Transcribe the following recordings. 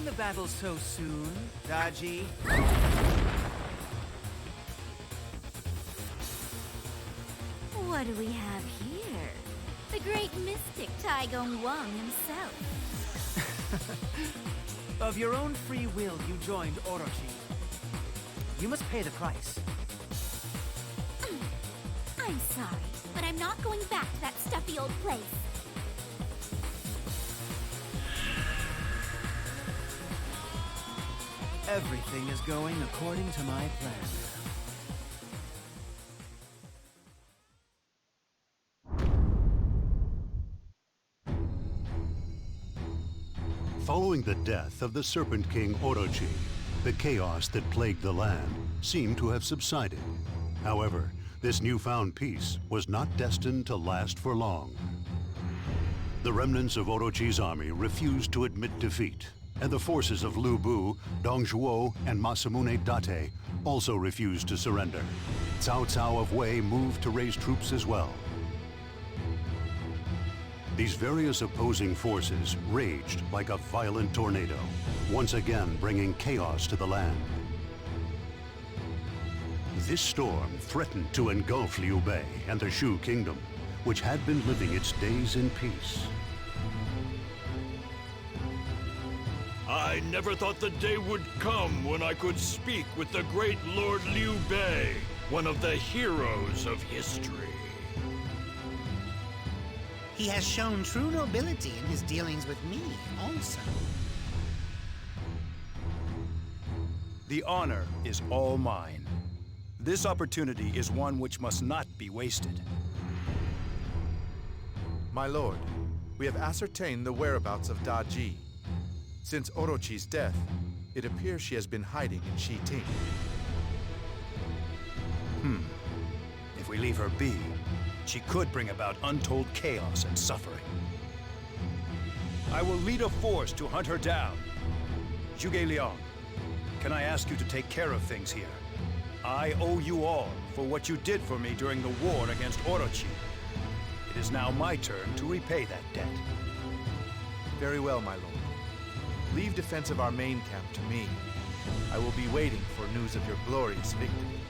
the battle so soon, Daji? What do we have here? The great mystic Taigong Wang himself. Of your own free will, you joined Orochi. You must pay the price. I'm sorry, but I'm not going back to that stuffy old place. Everything is going according to my plan. Following the death of the Serpent King Orochi, the chaos that plagued the land seemed to have subsided. However, this newfound peace was not destined to last for long. The remnants of Orochi's army refused to admit defeat, and the forces of Lu Bu, Dong Zhuo, and Masamune Date also refused to surrender. Cao Cao of Wei moved to raise troops as well. These various opposing forces raged like a violent tornado, once again bringing chaos to the land. This storm threatened to engulf Liu Bei and the Shu kingdom, which had been living its days in peace. I never thought the day would come when I could speak with the great Lord Liu Bei, one of the heroes of history. He has shown true nobility in his dealings with me, also. The honor is all mine. This opportunity is one which must not be wasted. My lord, we have ascertained the whereabouts of Daji. Since Orochi's death, it appears she has been hiding in Shiting. If we leave her be, she could bring about untold chaos and suffering. I will lead a force to hunt her down. Zhuge Liang, can I ask you to take care of things here? I owe you all for what you did for me during the war against Orochi. It is now my turn to repay that debt. Very well, my lord. Leave defense of our main camp to me. I will be waiting for news of your glorious victory.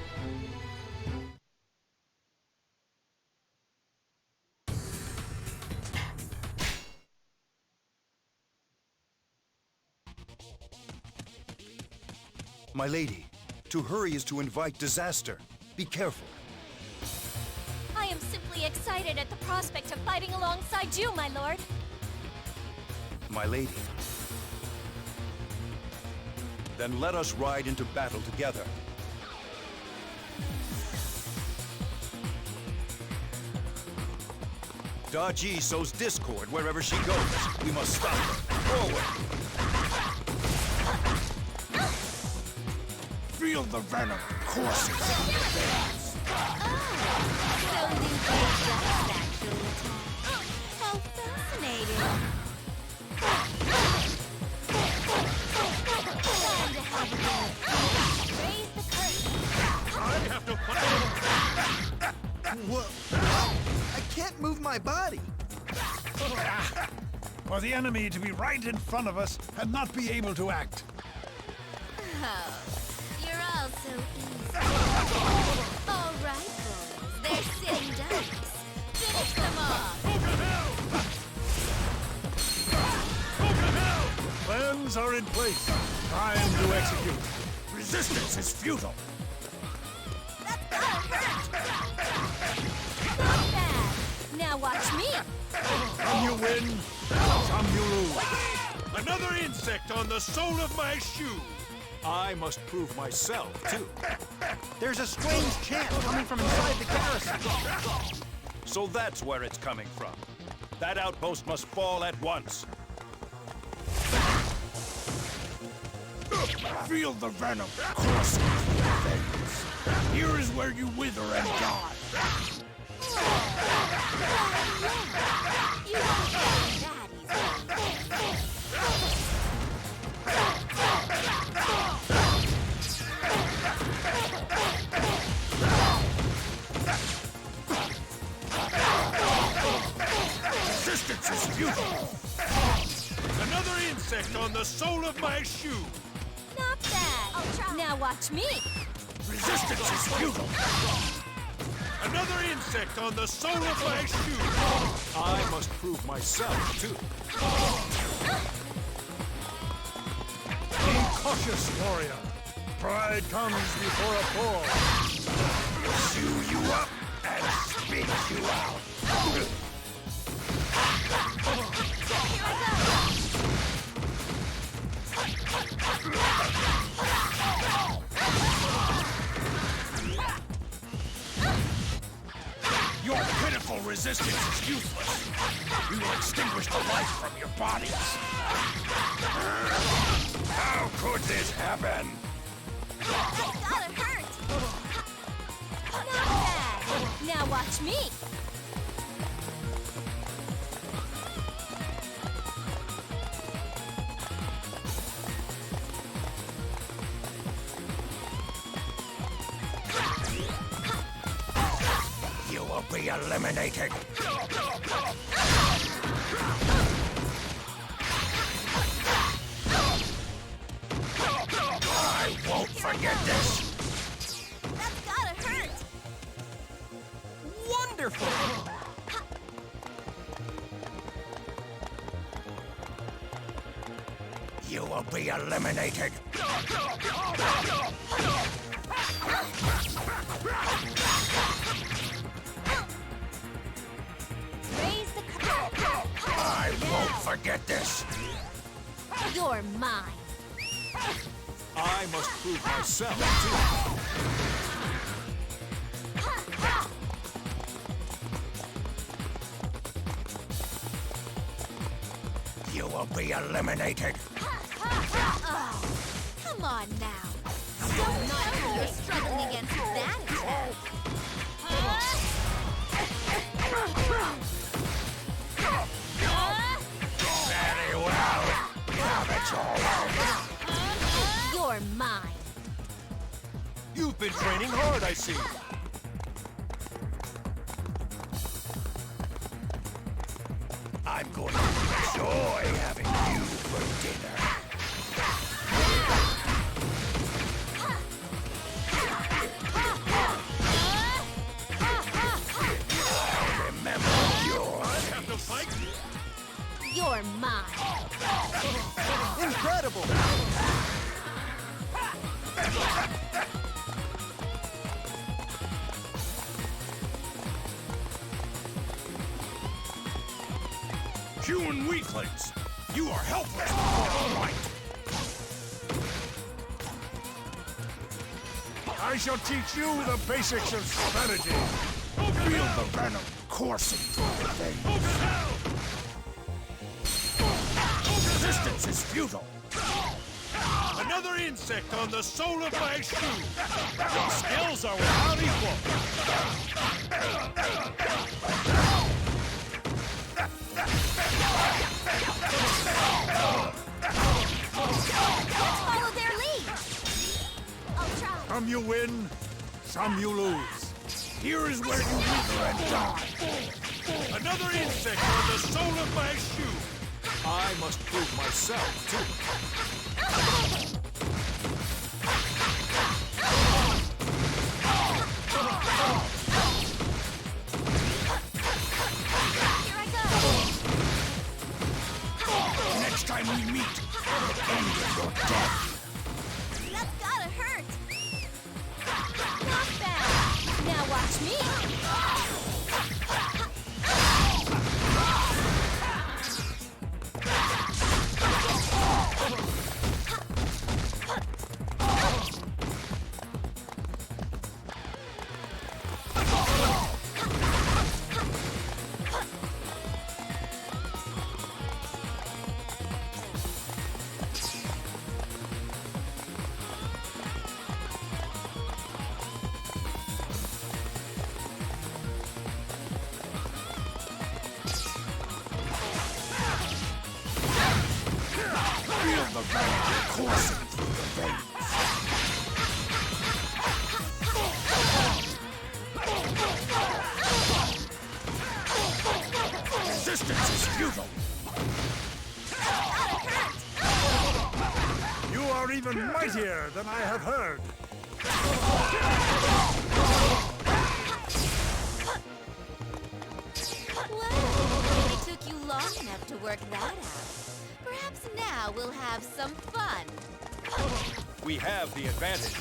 My lady, to hurry is to invite disaster. Be careful. I am simply excited at the prospect of fighting alongside you, my lord. My lady. Then let us ride into battle together. Daji sows discord wherever she goes. We must stop her. Forward! Feel the venom coursing through your veins. So Liu Bei does actually attack. How fascinating. Time to have a go. Raise the curtain. I have to put Whoa! I can't move my body! For the enemy to be right in front of us and not be able to act. Oh, you're all so easy. All right, boys. They're sitting ducks. Finish them off. Plans are in place. Time to execute. Resistance is futile. Not bad. Now watch me. Some you win, some you lose. Another insect on the sole of my shoe. I must prove myself, too. There's a strange chant coming from inside the garrison. So that's where it's coming from. That outpost must fall at once. Feel the venom coursing through your veins. Here is where you wither and die. You won't get that easily. Resistance is futile. Another insect on on the sole of my shoe! Not bad. Now watch me. Resistance is futile! Another insect on the sole of my shoe! I must prove myself, too. Be cautious, warrior. Pride comes before a fall. Chew you up and spit you out! Your pitiful resistance is useless. You will extinguish the life from your bodies. How could this happen? That gotta hurt. Not bad. Now watch me. You will be eliminated. I won't forget this. That's gotta hurt. Wonderful! You will be eliminated. Raise the curtain. I won't forget this. You're mine. I must prove myself, too. You will be eliminated. Oh, come on now. Don't not when you're struggling against that attack. Very well. Now that you're You're mine. You've been training hard, I see. I'm going to enjoy having you for dinner. Remember yours. Have to fight? You're mine. Incredible! Human weaklings! You are helpless before a fight! I shall teach you the basics of strategy. Feel the venom coursing through your veins. Resistance is futile! Another insect on the sole of my shoe! Your skills are without equal! Follow their lead. I'll try. Some you win, some you lose. Here is where you wither and die! Another insect on the sole of my shoe! I must prove myself, too. Here I go. Next time we meet, the end of your death! That's gotta hurt. Not bad. Now watch me. Feel the venom coursing through your veins! Resistance is futile! Gotta hurt. are even mightier than I have heard. Well, it took you long enough to work that out. Perhaps now we'll have some fun. We have the advantage.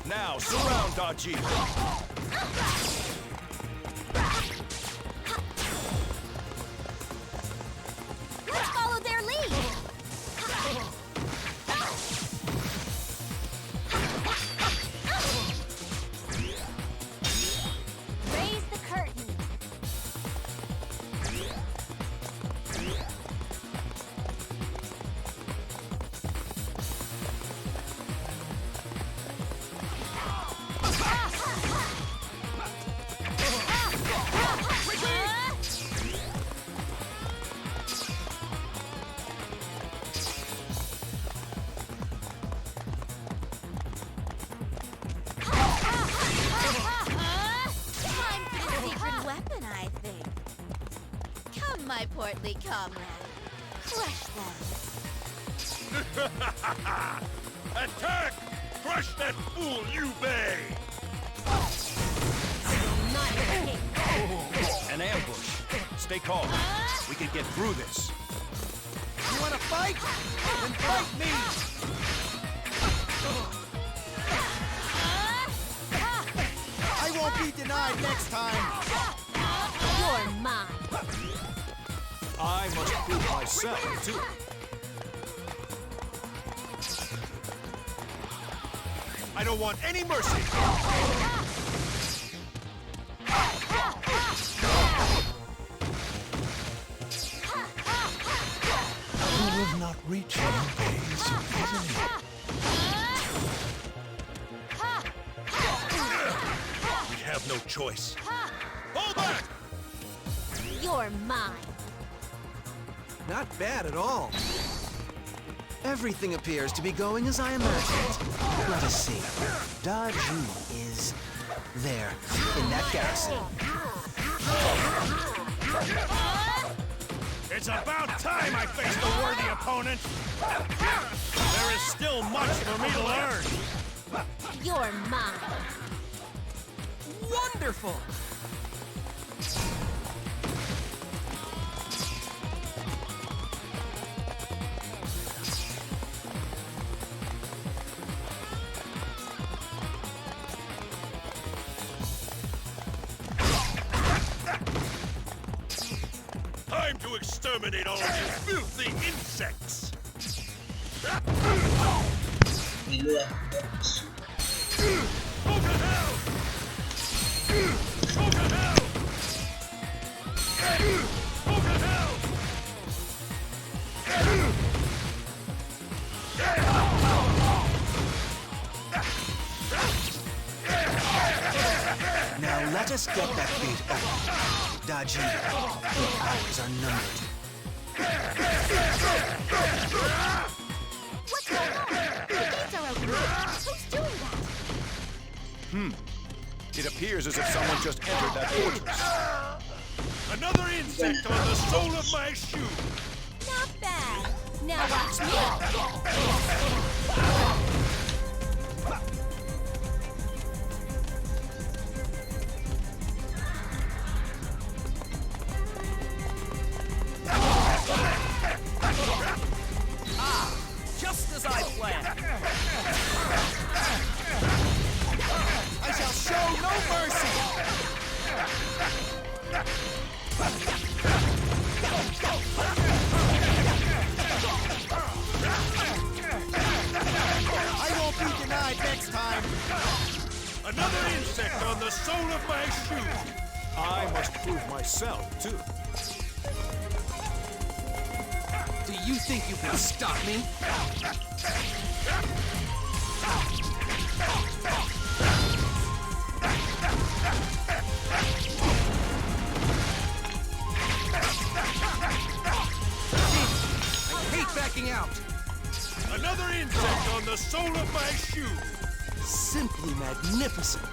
Now surround Daji. Let's follow their lead. Raise the curtain. Time for the secret weapon, I think. Come, my portly comrade. Crush them. Attack! Crush that fool, Liu Bei! An ambush. Stay calm. We can get through this. You wanna fight? Then fight me! I won't be denied next time! You're mine. I must prove myself, too. I don't want any mercy! You will not reach Liu Bei so easily. We have no choice. Hold back! You're mine. Not bad at all. Everything appears to be going as I imagined. Let us see. Daji is there, in that garrison. It's about time I faced a worthy opponent. There is still much for me to learn. You're mine. Wonderful! Time to exterminate all of you filthy insects! Go to hell! Go to hell! Go to hell! Now let us get that gate open. Daji, your hours are numbered. What's going on? The gates are open. Who's doing that? It appears as if someone just entered that fortress. Another insect on the sole of my shoe! Not bad. Now watch me. Just as I planned. I shall show no mercy. I won't be denied next time. Another insect on the sole of my shoe! I must prove myself, too. Do you think you can stop me? I hate backing out. Another insect on the sole of my shoe! Simply magnificent.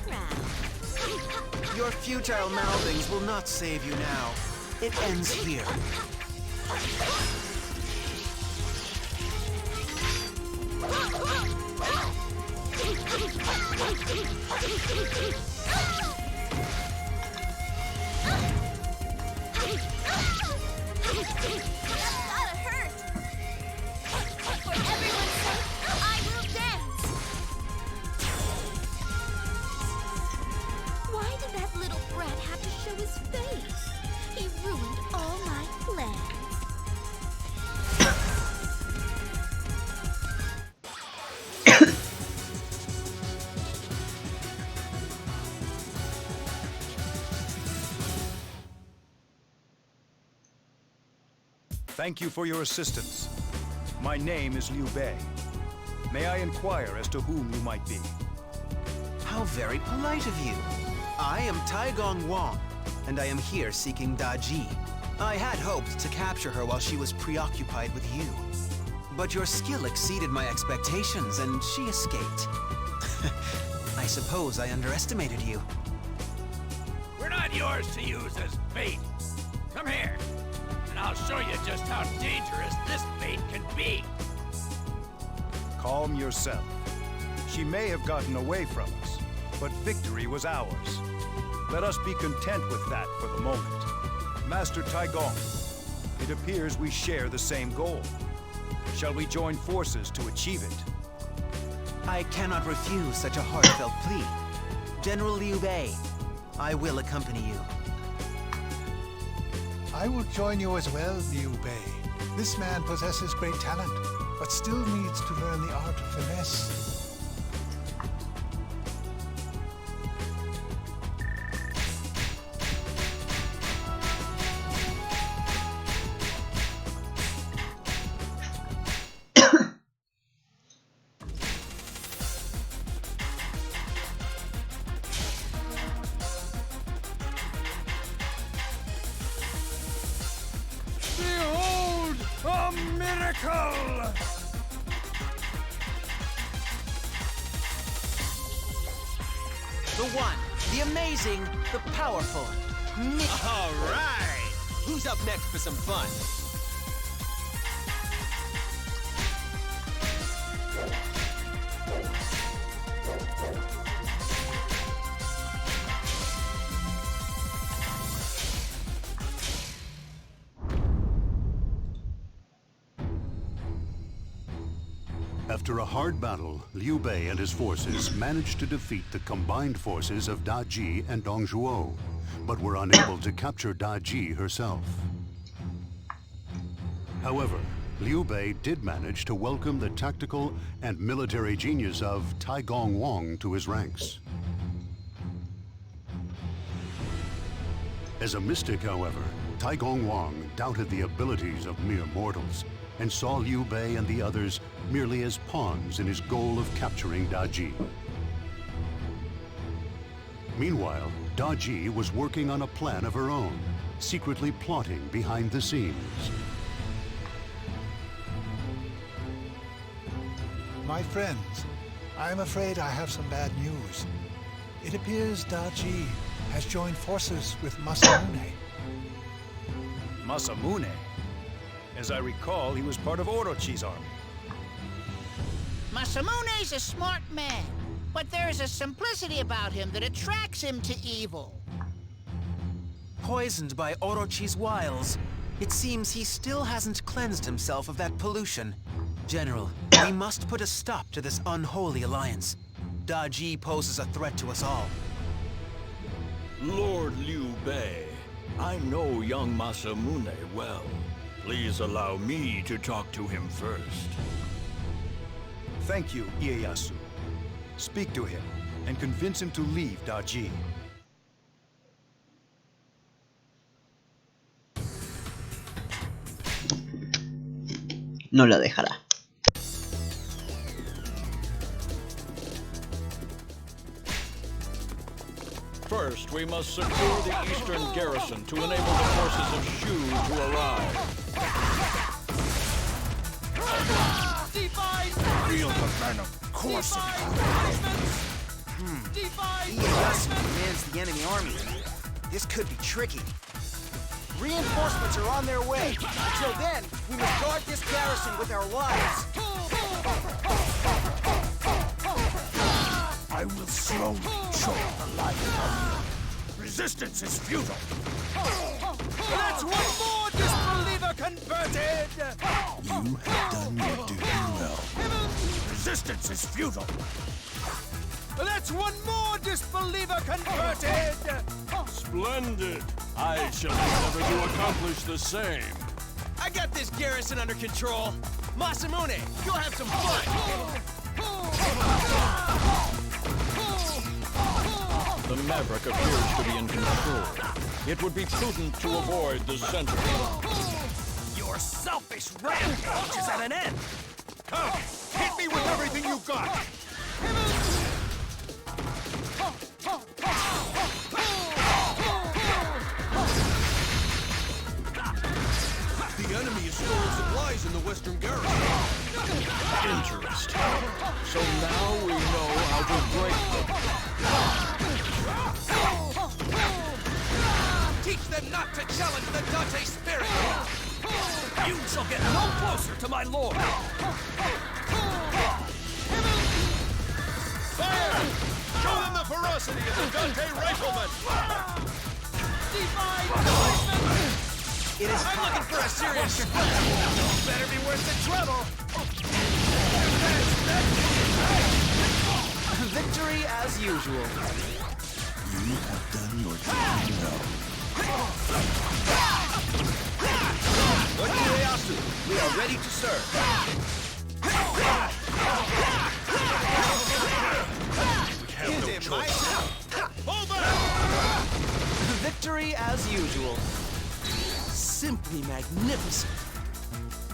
crown. Your futile mouthings will not save you now. It ends here. Gotta hurt. For everyone's sake, I will dance. Why did that little brat have to show his face? He ruined all my plans. Thank you for your assistance. My name is Liu Bei. May I inquire as to whom you might be? How very polite of you. I am Taigong Wang, and I am here seeking Da Ji. I had hoped to capture her while she was preoccupied with you. But your skill exceeded my expectations, and she escaped. I suppose I underestimated you. We're not yours to use as bait. Come here, and I'll show you just how dangerous this bait can be. Calm yourself. She may have gotten away from us, but victory was ours. Let us be content with that for the moment. Master Taigong, it appears we share the same goal. Shall we join forces to achieve it? I cannot refuse such a heartfelt plea. General Liu Bei, I will accompany you. I will join you as well, Liu Bei. This man possesses great talent, but still needs to learn the art of finesse. Behold, a miracle! The one, the amazing, the powerful. All right! Who's up next for some fun? After a hard battle, Liu Bei and his forces managed to defeat the combined forces of Da Ji and Dong Zhuo, but were unable to capture Da Ji herself. However, Liu Bei did manage to welcome the tactical and military genius of Taigong Wang to his ranks. As a mystic, however, Taigong Wang doubted the abilities of mere mortals and saw Liu Bei and the others merely as pawns in his goal of capturing Da Ji. Meanwhile, Da Ji was working on a plan of her own, secretly plotting behind the scenes. My friends, I am afraid I have some bad news. It appears Da Ji has joined forces with Masamune. Masamune? As I recall, he was part of Orochi's army. Masamune's a smart man, but there's a simplicity about him that attracts him to evil. Poisoned by Orochi's wiles, it seems he still hasn't cleansed himself of that pollution. General, we must put a stop to this unholy alliance. Da Ji poses a threat to us all. Lord Liu Bei, I know young Masamune well. Please allow me to talk to him first. Thank you, Ieyasu. Speak to him and convince him to leave Da Ji. No lo dejará. First, we must secure the eastern garrison to enable the forces of Shu to arrive. Feel the venom coursing. Ieyasu commands the enemy army. This could be tricky. Reinforcements are on their way. Until then, we must guard this garrison with our lives. I will slowly choke the life out of you. Resistance is futile. That's one more disbeliever converted! You have done your duty well. Resistance is futile. That's one more disbeliever converted! Splendid! I shall endeavor to accomplish the same. I got this garrison under control. Masamune, go have some fun! The Maverick appears to be in control. It would be prudent to avoid the center. Your selfish rampage is at an end! Come, hit me with everything you got! The enemy is storing supplies in the western garrison. Interesting. So now we know how to break them. Teach them not to challenge the Dante spirit! You shall get no closer to my lord! Fire! Show them the ferocity of the Dante rifleman! It is I'm looking for a serious better be worth the trouble! Victory as usual. You have done your duty well. Lord Ieyasu, we are ready to serve. Is it my turn? Over! Victory as usual. Simply magnificent.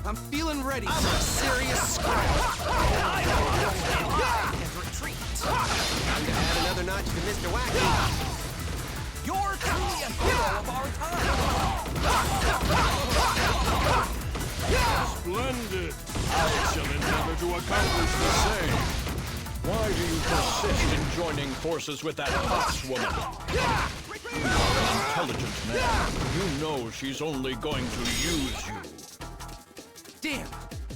I'm feeling ready for a serious scrap. and retreat. Time to add another notch to Mr. Wacky. You're truly a hero of our time. Splendid! I shall endeavor to accomplish the same. Why do you persist in joining forces with that fox woman? You are an intelligent man. You know she's only going to use you. Damn!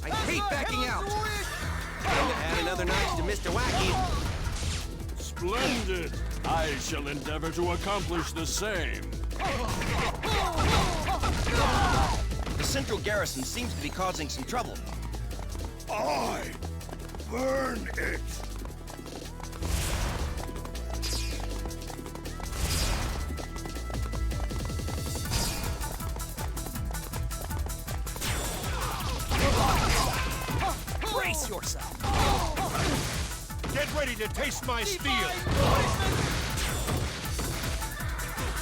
I hate backing out. Time to add another notch to Mr. Wacky. Splendid! I shall endeavor to accomplish the same. The central garrison seems to be causing some trouble. I burn it! Brace yourself! Get ready to taste my steel!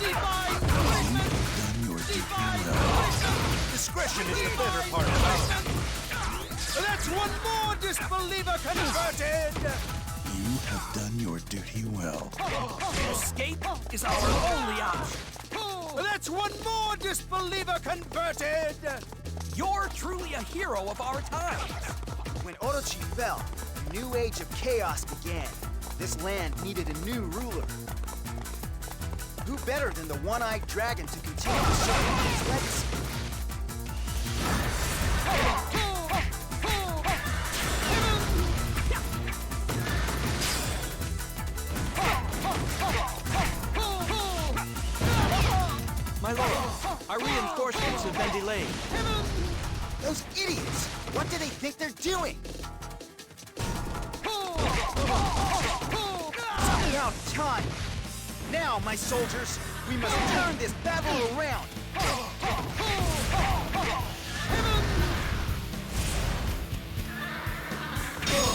Done your duty well. Discretion is the better part of it. That's one more disbeliever converted! You have done your duty well. Escape is our only option. That's one more disbeliever converted! You're truly a hero of our times. When Orochi fell, a new age of chaos began. This land needed a new ruler. Who better than the one-eyed dragon to continue the Serpent King's legacy? My lord, our reinforcements have been delayed. Those idiots! What do they think they're doing? It's about time! Now, my soldiers, we must turn this battle around!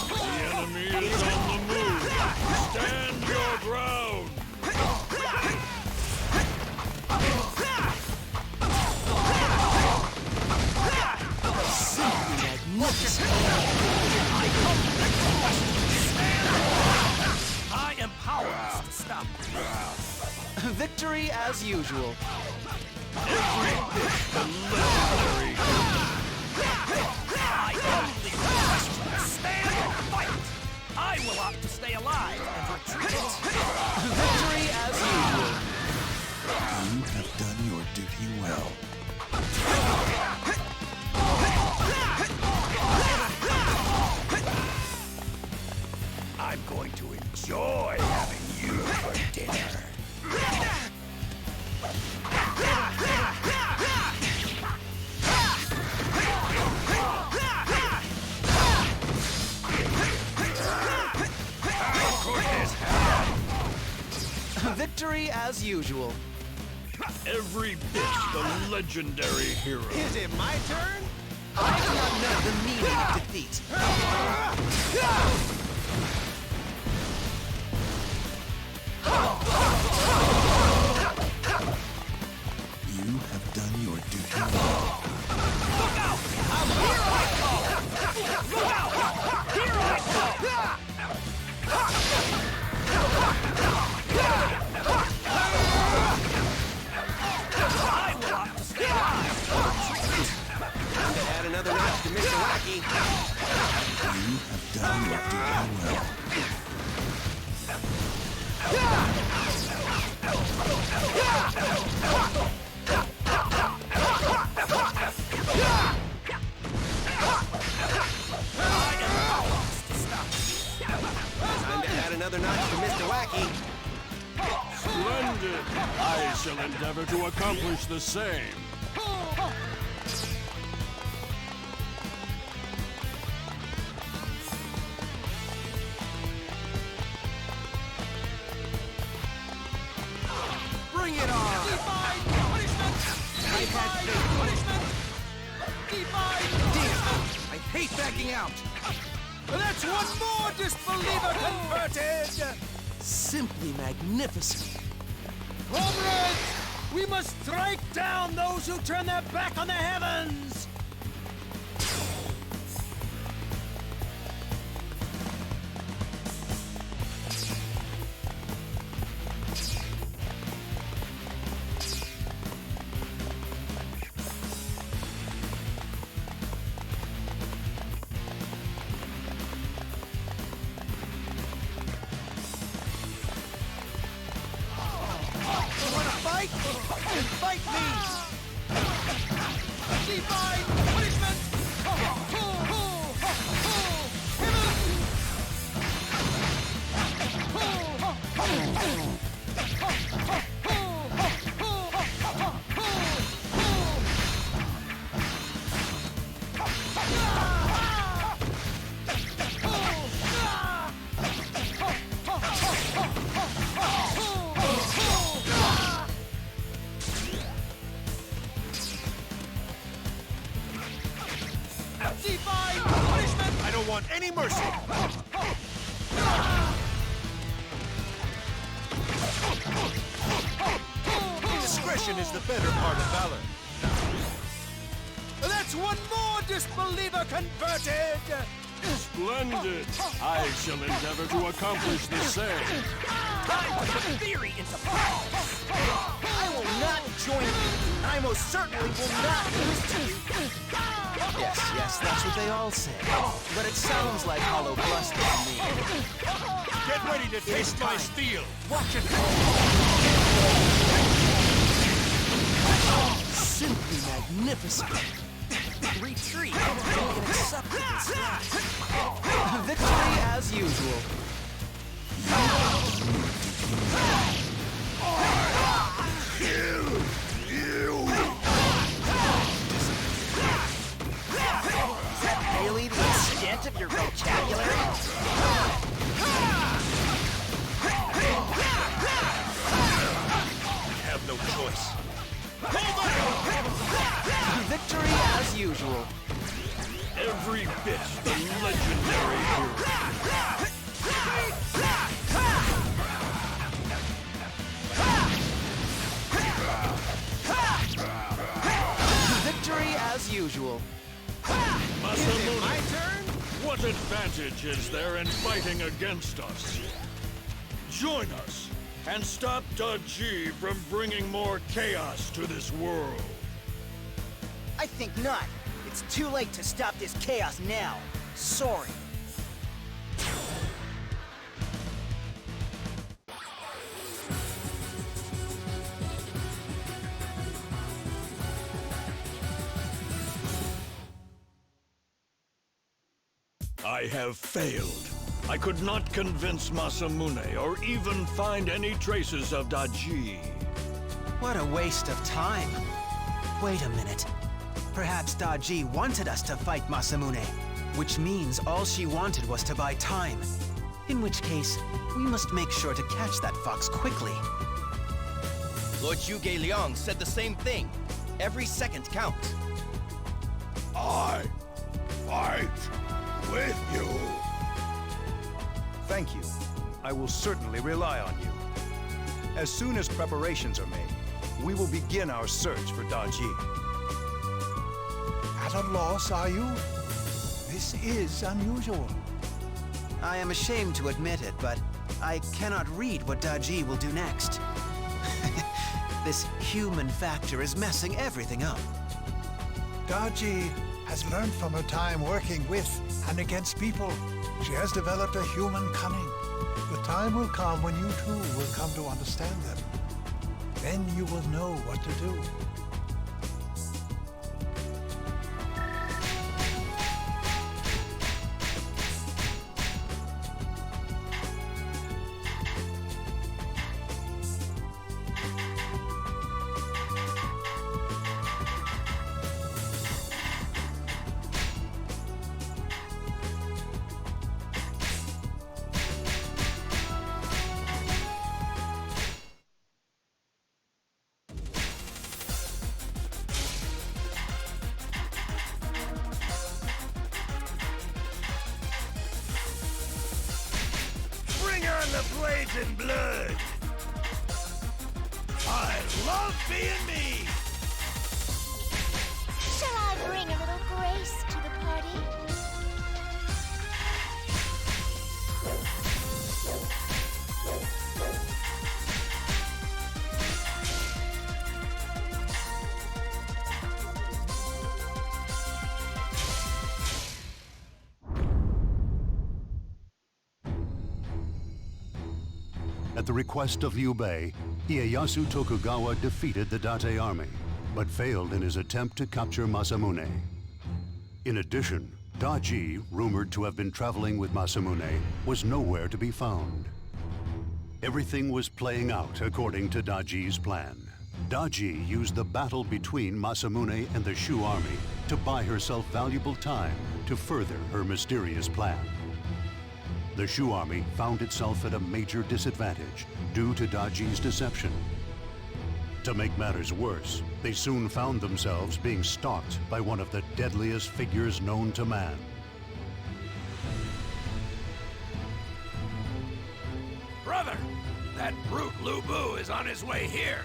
The enemy is on the move. Stand your ground. I am powerless to stop. Victory as usual. Every bit the legendary. I only request you to stand and fight. I I will opt to stay alive and retreat. Victory as usual. You have done your duty well. I'm going to enjoy having you for dinner. Victory as usual. Every bit the legendary hero. Is it my turn? I do not know the meaning of defeat. You have done your duty well. Look out! Here I come! Look out! Here I come! I will opt to stay alive. Time to add another notch to Mr. Wacky. You have done your duty well. Time to add another notch to Mr. Wacky. Splendid! I shall endeavor to accomplish the same. Bring it on! I've had punishment! Damn! I hate backing out! That's one more disbeliever converted! Simply magnificent. Comrades! We must strike down those who turn their back on the heavens! Fight! And fight me! Divine punishment! Divine punishment! I don't want any mercy! Discretion is the better part of valor. That's one more disbeliever converted! Splendid! I shall endeavor to accomplish the same. Time to put theory into practice! I will not join you. I most certainly will not lose to you. Yes, that's what they all say. But it sounds like hollow bluster to me. Get ready to taste my steel! Watch it! Simply magnificent. Retreat to an acceptable step. Victory as usual. Is that really the extent of your vocabulary? We have no choice. Victory as usual. Every bit the legendary hero. Victory as usual. Masamune, My turn? what advantage is there in fighting against us? Join us and stop Daji from bringing more chaos to this world. I think not. It's too late to stop this chaos now. Sorry. I have failed. I could not convince Masamune or even find any traces of Daji. What a waste of time. Wait a minute. Perhaps Daji wanted us to fight Masamune, which means all she wanted was to buy time. In which case, we must make sure to catch that fox quickly. Lord Zhuge Liang said the same thing. Every second counts. I fight with you. Thank you. I will certainly rely on you. As soon as preparations are made, we will begin our search for Daji. At a loss, are you? This is unusual. I am ashamed to admit it, but I cannot read what Daji will do next. This human factor is messing everything up. Daji has learned from her time working with and against people. She has developed a human cunning. The time will come when you too will come to understand them. Then you will know what to do. Bring on the blades and blood. I love being me. Shall I bring a little grace to the party? At the request of Liu Bei, Ieyasu Tokugawa defeated the Date army, but failed in his attempt to capture Masamune. In addition, Daji, rumored to have been traveling with Masamune, was nowhere to be found. Everything was playing out according to Daji's plan. Daji used the battle between Masamune and the Shu army to buy herself valuable time to further her mysterious plan. The Shu army found itself at a major disadvantage due to Daji's deception. To make matters worse, they soon found themselves being stalked by one of the deadliest figures known to man. Brother, that brute Lu Bu is on his way here.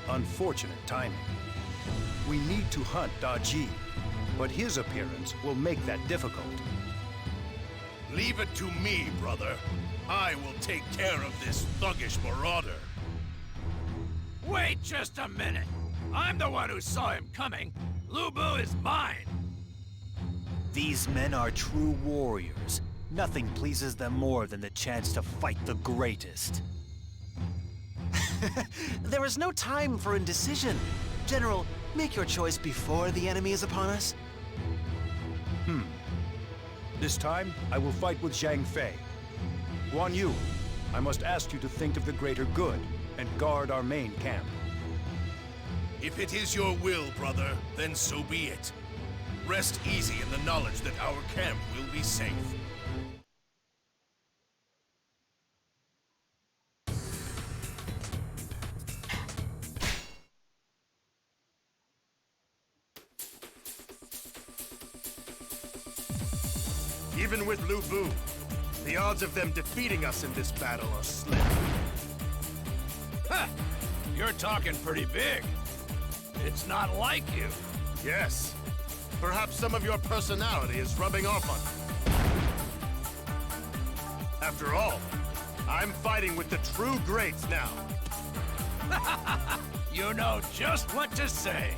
Unfortunate timing. We need to hunt Daji, but his appearance will make that difficult. Leave it to me, brother. I will take care of this thuggish marauder. Wait just a minute. I'm the one who saw him coming. Lu Bu is mine. These men are true warriors. Nothing pleases them more than the chance to fight the greatest. There is no time for indecision. General, make your choice before the enemy is upon us. This time, I will fight with Zhang Fei. Guan Yu, I must ask you to think of the greater good and guard our main camp. If it is your will, brother, then so be it. Rest easy in the knowledge that our camp will be safe. Even with Lu Bu, the odds of them defeating us in this battle are slim. Ha! You're talking pretty big. It's not like you. Yes. Perhaps some of your personality is rubbing off on me. After all, I'm fighting with the true greats now. You know just what to say.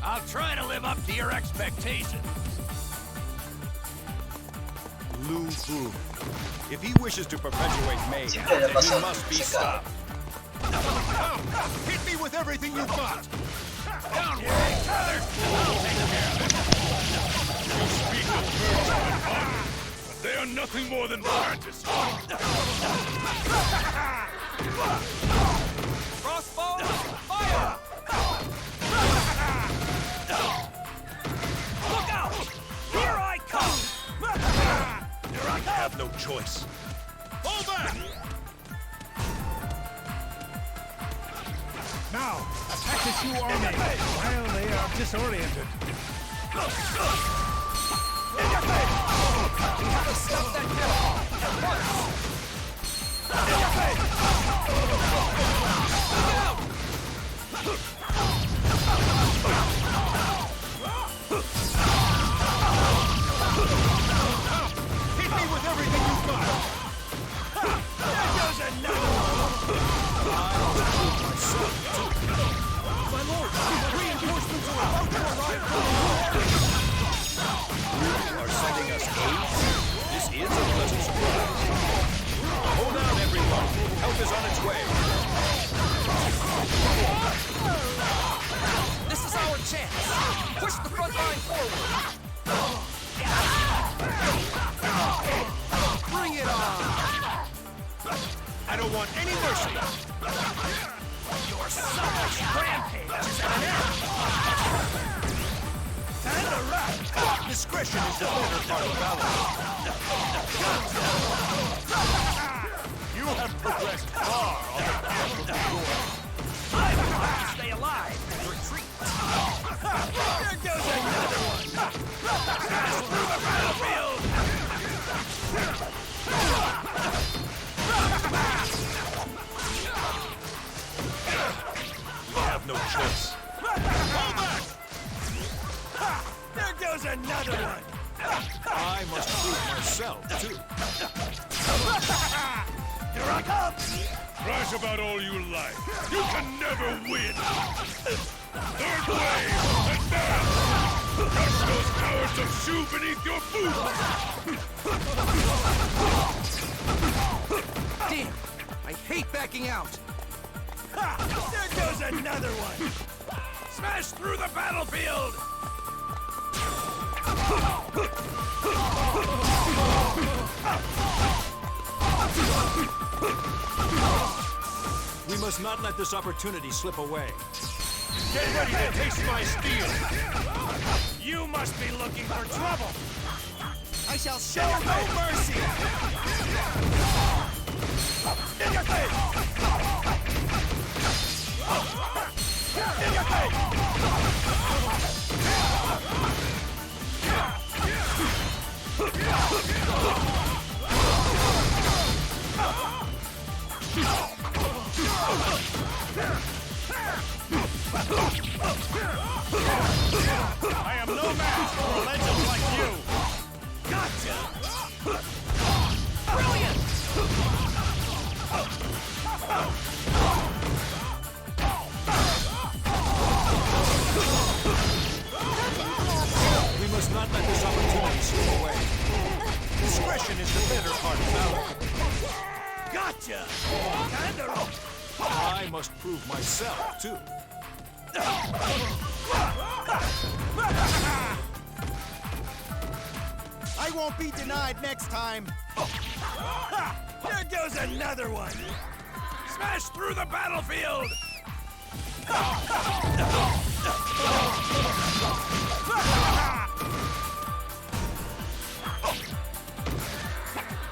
I'll try to live up to your expectations. Lu Bu. If he wishes to perpetuate mayhem, then he must be stopped. Come, hit me with everything you've got. Down with each other. I'll take care of it. speak of virtue and honor, but they are nothing more than fantasy. Crossbow, fire! Look out! Here I come! I have no choice. Fall back! Now, attack the Shu army while they are disoriented. Stop that camp! At once! Hit me with everything you've got! There goes another My lord, reinforcements are about to arrive from the north! You are sending us aid? This is a pleasant surprise. Hold on, everyone. Help is on its way. This is our chance! Push the front line forward! Bring it on! I don't want any mercy. Your selfish rampage is at an end! And a rat! Discretion is the better part of valor. You have progressed far on the path of the war. I would like to stay alive and retreat. There goes another one! Pass through the battlefield! We have no choice. Hold back! There goes another one! I must prove myself, too. Here I come! Crash about all you like. You can never win! Third wave! Advance! Crush those cowards of Shu beneath your boots! Damn! I hate backing out! Ha! There goes another one! Smash through the battlefield! We must not let this opportunity slip away. Get ready to taste my steel! You must be looking for trouble! I shall show no mercy! In your face! In your face! I am no match for a legend like you! Gotcha! Brilliant! We must not let this opportunity slip away. Discretion is the better part of valor. Gotcha! I must prove myself, too. I won't be denied next time. There goes another one! Smash through the battlefield!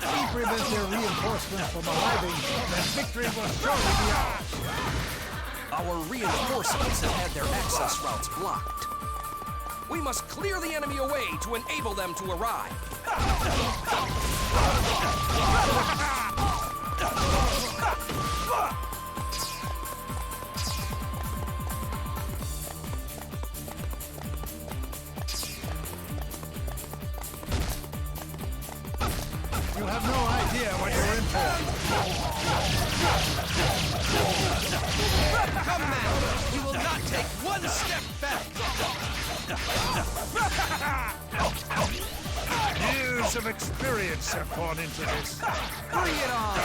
We prevent their reinforcements from arriving, and victory will surely be ours. Our reinforcements have had their access routes blocked. We must clear the enemy away to enable them to arrive. You have no idea what you're in for. Come now! You will not take one step back! Years of experience have gone into this. Bring it on!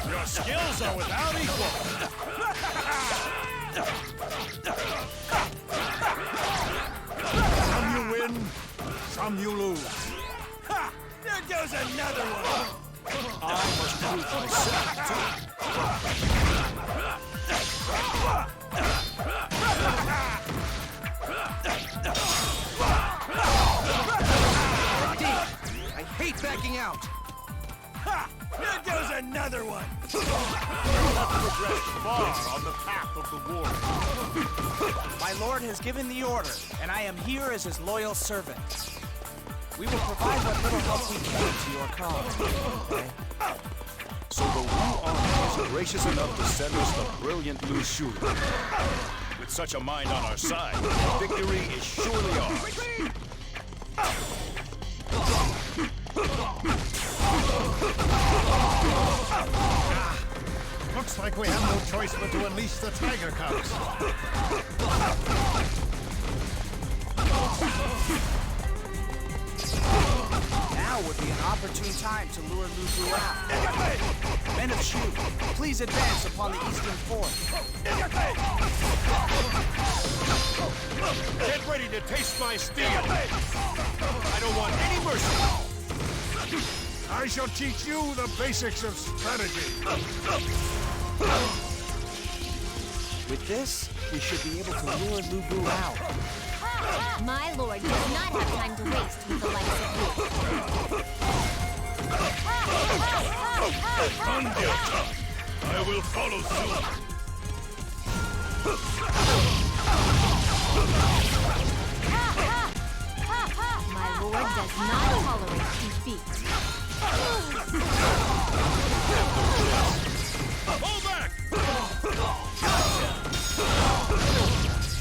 Your skills are without equal. Some you win, some you lose. Ha! There goes another one. I must prove myself, too. I hate backing out. Ha! There goes another one. You have progressed far on the path of the war. My lord has given the order, and I am here as his loyal servant. We will provide what little help we can to your cause. So the Wu army is gracious enough to send us the brilliant Lu Shu. With such a mind on our side, victory is surely ours. Looks like we have no choice but to unleash the tiger cubs. Now would be an opportune time to lure Lu Bu out. Men of Shu, please advance upon the eastern fort. Get ready to taste my steel. I don't want any mercy. I shall teach you the basics of strategy. With this, we should be able to lure Lu Bu out. My lord does not have time to waste with the likes of you. Undelta, I will follow suit. My lord does not tolerate defeat. Hold back!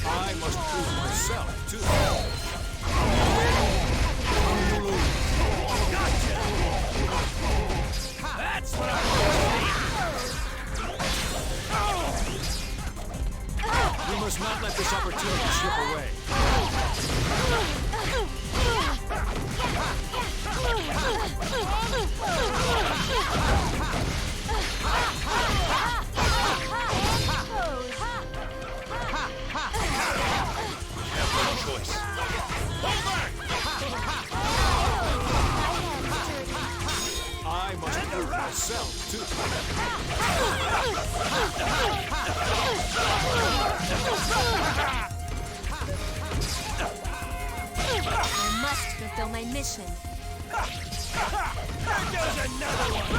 I must prove myself, too. Gotcha! That's what I want. We must not let this opportunity slip away. Choice. Hold back! I must prove myself, too. I must fulfill my mission. There goes another one!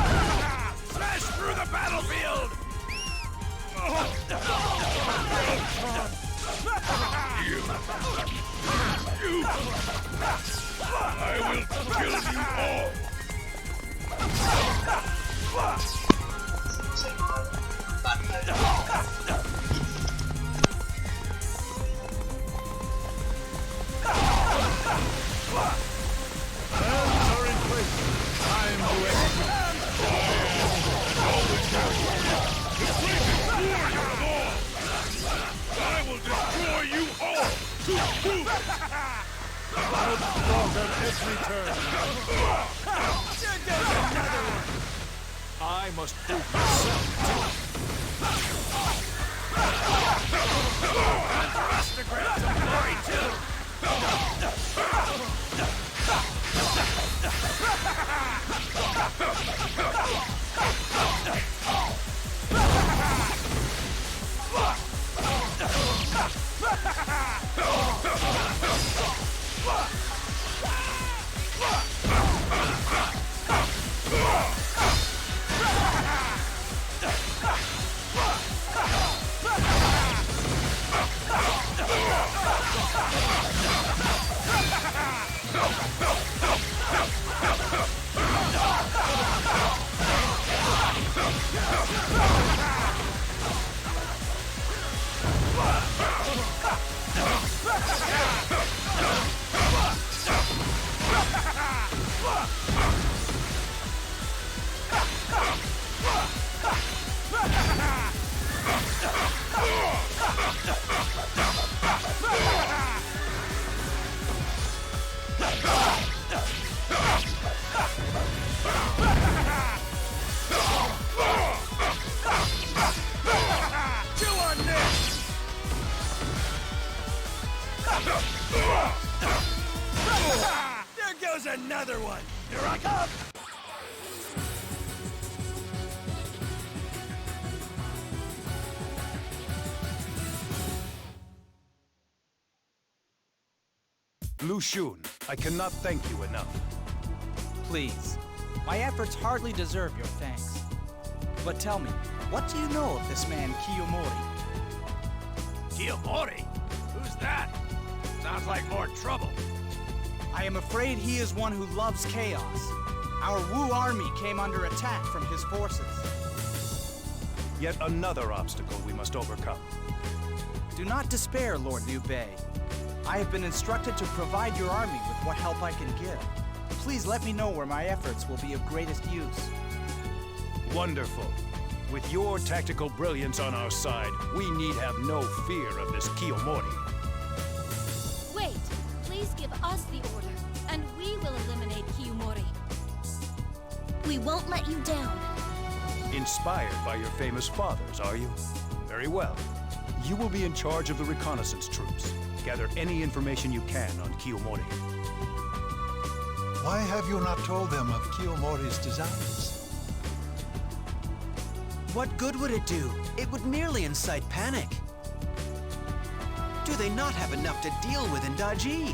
Smash through the battlefield! You! I will kill you all! Hands are in place. Time to execute. I will destroy you all! Outfront at every turn. There goes another one! I must prove myself, too. And for us to grab some glory, too! Lu Xun, I cannot thank you enough. Please. My efforts hardly deserve your thanks. But tell me, what do you know of this man, Kiyomori? Kiyomori? Who's that? Sounds like more trouble. I am afraid he is one who loves chaos. Our Wu army came under attack from his forces. Yet another obstacle we must overcome. Do not despair, Lord Liu Bei. I have been instructed to provide your army with what help I can give. Please let me know where my efforts will be of greatest use. Wonderful. With your tactical brilliance on our side, we need have no fear of this Kiyomori. Wait, please give us the order, and we will eliminate Kiyomori. We won't let you down. Inspired by your famous fathers, are you? Very well. You will be in charge of the reconnaissance troops. Gather any information you can on Kiyomori. Why have you not told them of Kiyomori's designs? What good would it do? It would merely incite panic. Do they not have enough to deal with in Daji?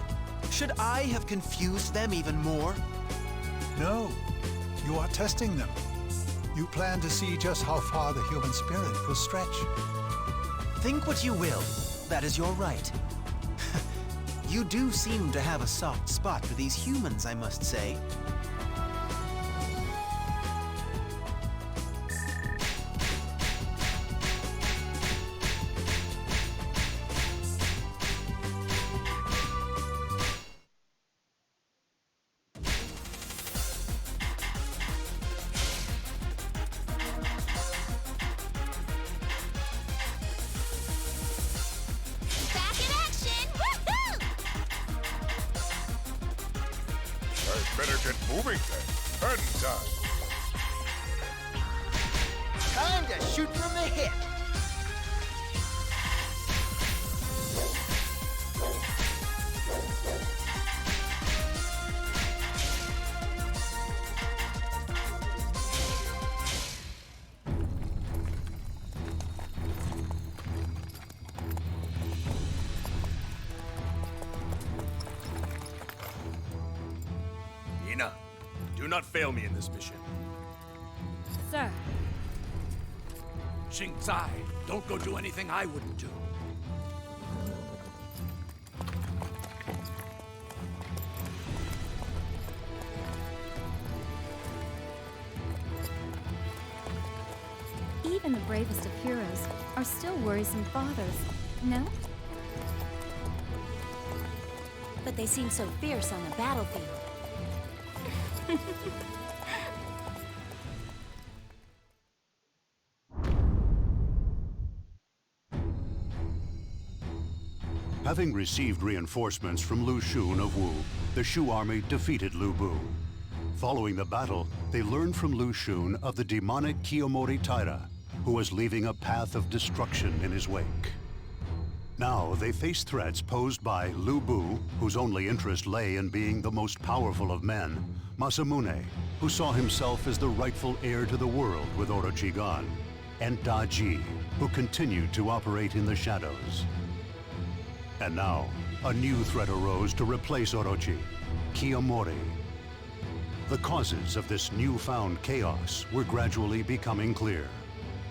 Should I have confused them even more? No. You are testing them. You plan to see just how far the human spirit will stretch. Think what you will. That is your right. You do seem to have a soft spot for these humans, I must say. Better get moving then. Curtain time. Time to shoot from the hip. Ina, do not fail me in this mission. Sir. Xing Zai, don't go do anything I wouldn't do. Even the bravest of heroes are still worrisome fathers, no? But they seem so fierce on the battlefield. Having received reinforcements from Lu Xun of Wu, the Shu army defeated Lu Bu. Following the battle, they learned from Lu Xun of the demonic Kiyomori Taira, who was leaving a path of destruction in his wake. Now they faced threats posed by Lu Bu, whose only interest lay in being the most powerful of men, Masamune, who saw himself as the rightful heir to the world with Orochi gone, and Daji, who continued to operate in the shadows. And now, a new threat arose to replace Orochi, Kiyomori. The causes of this newfound chaos were gradually becoming clear.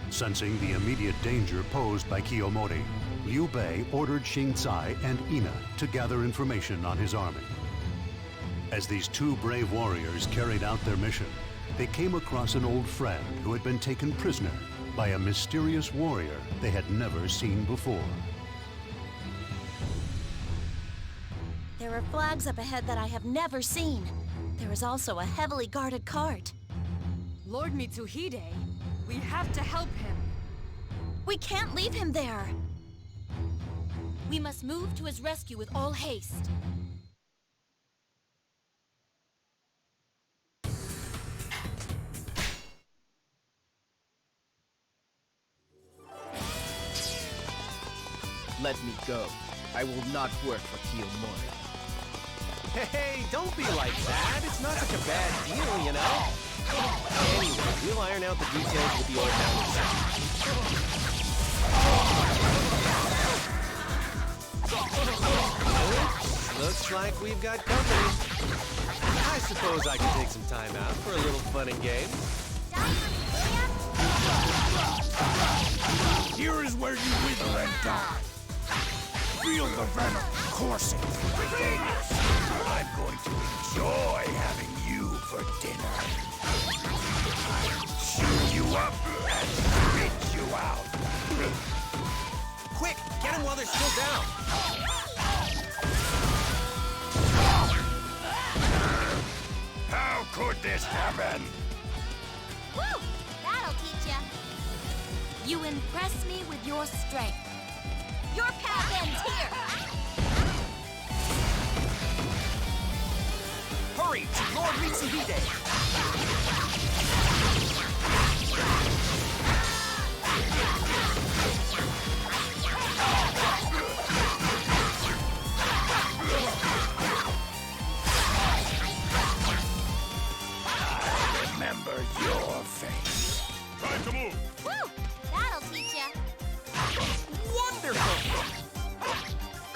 Sensing the immediate danger posed by Kiyomori, Liu Bei ordered Xing Zai and Ina to gather information on his army. As these two brave warriors carried out their mission, they came across an old friend who had been taken prisoner by a mysterious warrior they had never seen before. There are flags up ahead that I have never seen. There is also a heavily guarded cart. Lord Mitsuhide, we have to help him. We can't leave him there. We must move to his rescue with all haste. Let me go. I will not work for Kiyomori. Hey, don't be like that. It's not such a bad deal, you know? Anyway, we'll iron out the details with the old man Looks like we've got company. I suppose I can take some time out for a little fun and games. Here is where you wither and die. Feel the venom coursing through the veins. I'm going to enjoy having you for dinner. I'll chew you up and spit you out. Quick, get him while they're still down. How could this happen? Woo! That'll teach ya. You impress me with your strength. Your path ends here. Hurry to Lord Mitsuhide! Remember your face. Time to move. Woo! That'll teach ya. Wonderful!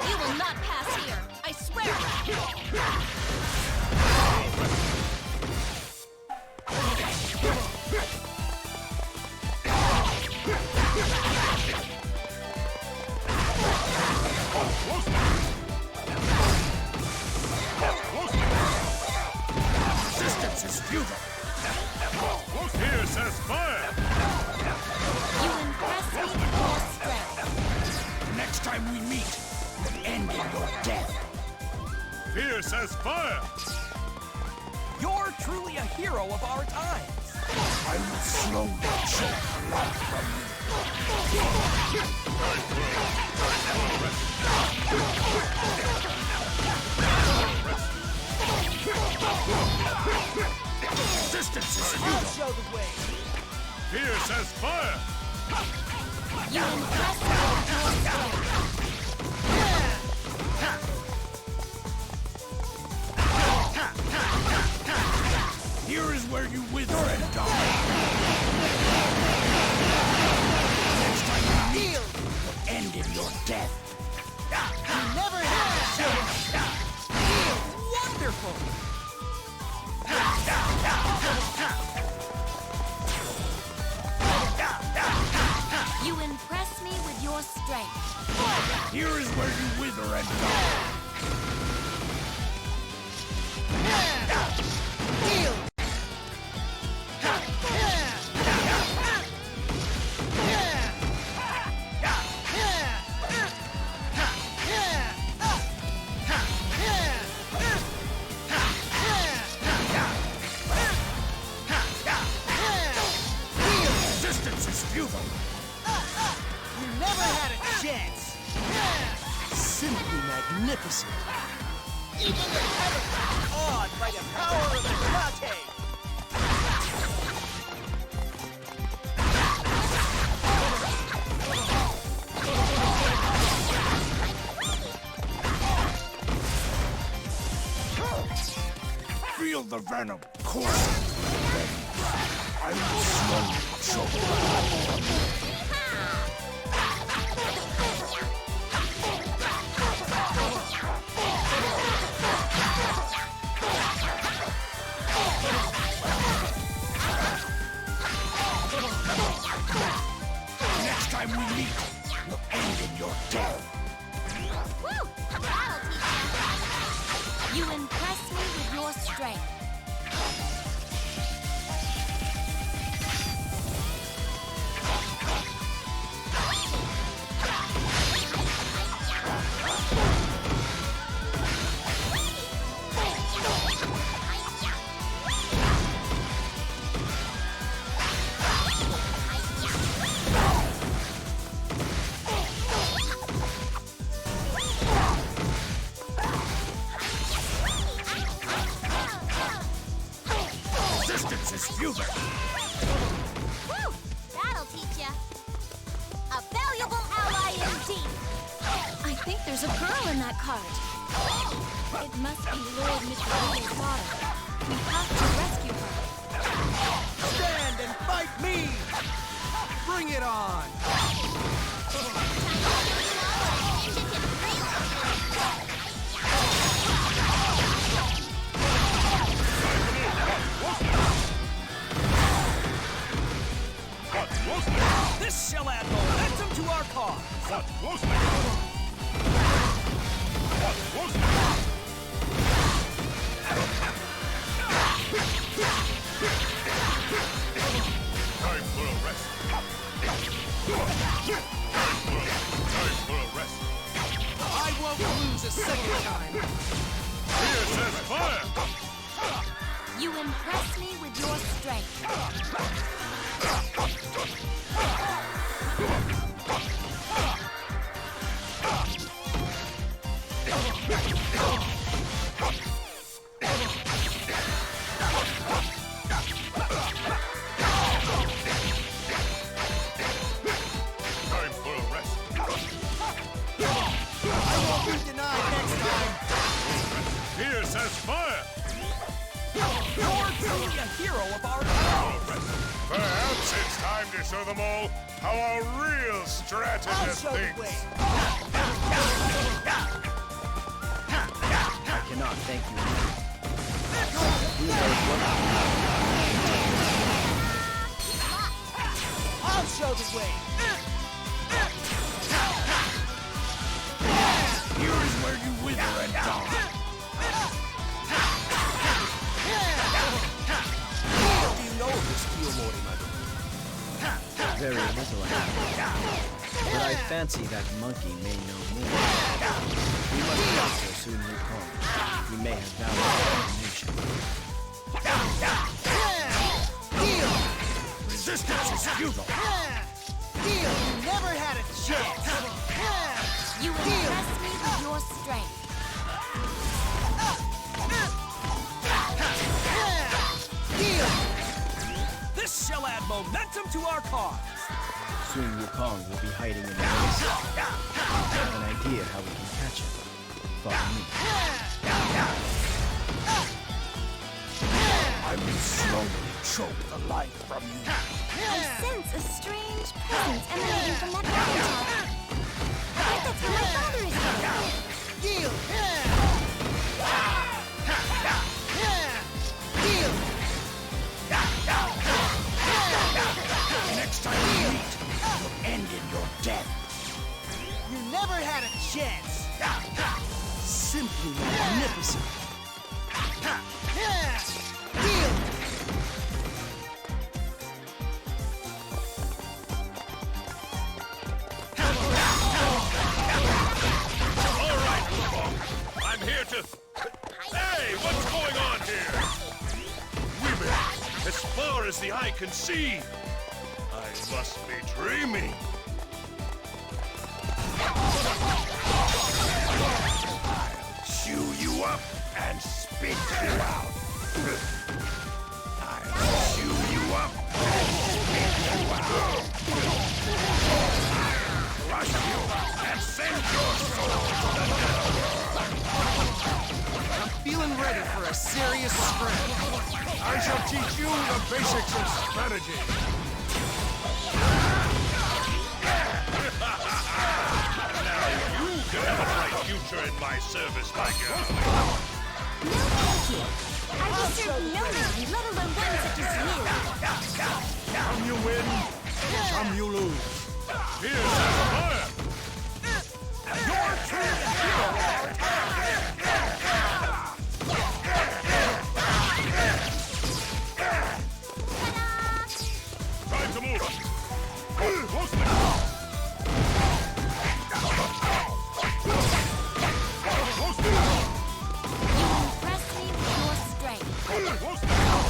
You will not pass here. I swear. Resistance is futile. Here says fire. You impress me with your strength. Next time we meet, will end in your death. Fear says fire. You're truly a hero of our times. I will slowly choke life from you. Resistance is futile. I'll show the way. Fear says fire. You impress me with your strength. Here is where you wither and die. Next time you meet, will end in your death. You never had a chance. Wonderful! You impress me with your strength. Here is where you wither and die. Resistance is futile. You never had a chance. Simply magnificent. Even the heavens are awed by the power of the karate. Feel the venom coursing through the veins. I will slowly choke life from you. Next time we meet, will end in your death. Woo! That'll teach you. You impress me with your strength. Resistance is futile. Woo! That'll teach ya. A valuable ally indeed. I think there's a girl in that cart. It must be Lord Mitsuhide's daughter. We have to rescue her. Stand and fight me! Bring it on! This shall add momentum to our cause. Time for a rest. I won't lose a second time. Here says fire! You impress me with your strength. Time for a rest. I won't be denied next time. Here says fire! You're truly a hero of our time. Perhaps it's time to show them all how a real I'll strategist show the thinks. way. I cannot thank you enough. Who knows what I'll show the way. Here's where you wither and die. What do you know of this Kiyomori, my lord? very little but I fancy that monkey may know more. We must trust her soon will come. He may have valuable information. Resistance is futile. You never had a chance. You impress me with your strength. This shall add momentum to our cause. Soon Wukong will be hiding in the maze. I have an idea how we can catch him. Follow me. I will slowly choke the life from you. I sense a strange presence emanating from that mountaintop. I think that's where my father is headed. Yield. Next time we meet, you'll end in your death. You never had a chance. Simply magnificent. Yield. All right, Wukong. I'm here to... Hey, what's going on here? Women, as far as the eye can see. I must be dreaming. I'll chew you up and spit you out. I'll chew you up and spit you out. I'll crush you and send your soul to the netherworld. I'm feeling ready for a serious scrap. I shall teach you the basics of strategy. Now you can have a bright future in my service, my girl. No, thank you. I will serve no man, let alone one such as you. Some you win, some you lose. Here's the fire. You're truly a hero of our time. Time to move. Close now. Close now. You impress me with your strength. Close now.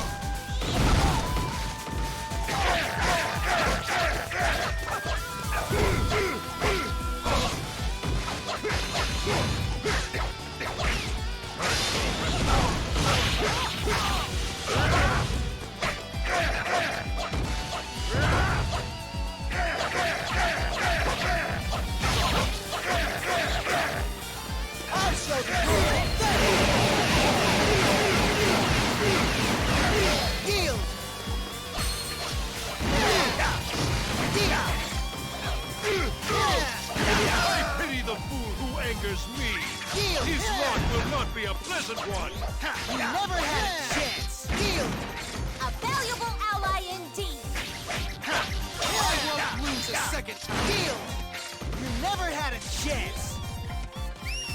I'll show the way. Yield. I pity the fool who angers me. His lot will not be a pleasant one. You never had a chance. Yield. A valuable ally indeed. had a chance!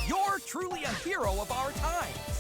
You're truly a hero of our times.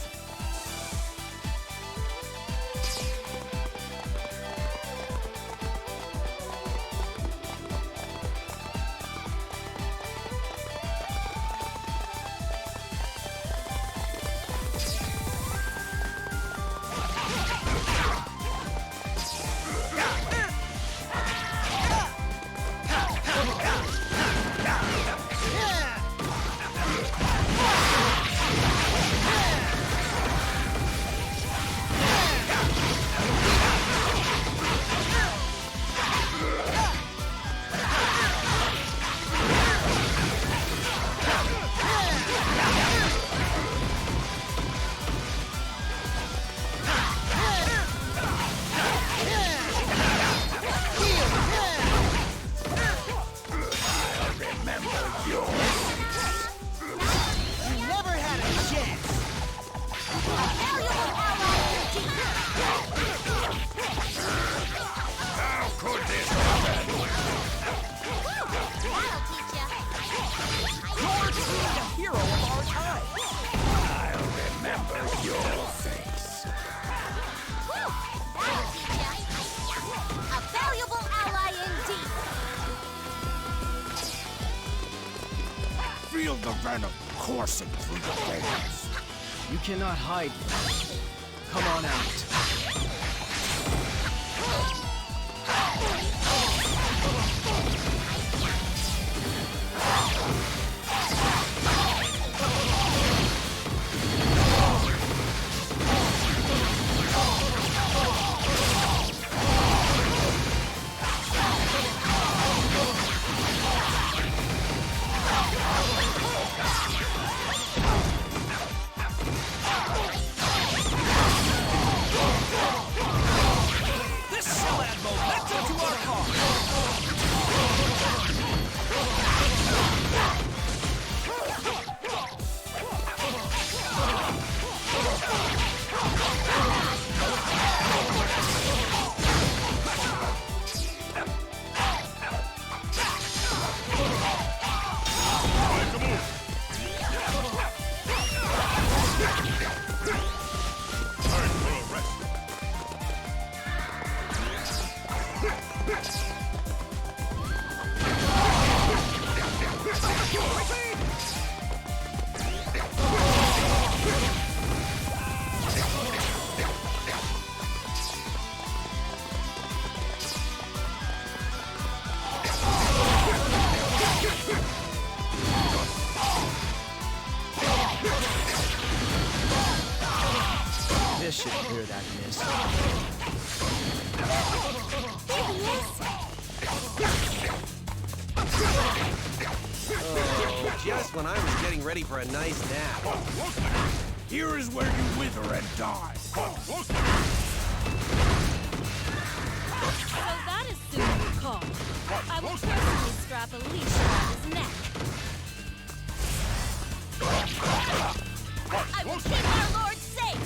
Feel the venom coursing through your veins. You cannot hide. Come on out. This should clear that mist. Oh, just when I was getting ready for a nice nap. Here is where you wither and die. So that is soon you call. I will personally strap a leash around his neck. I will keep our Lord safe!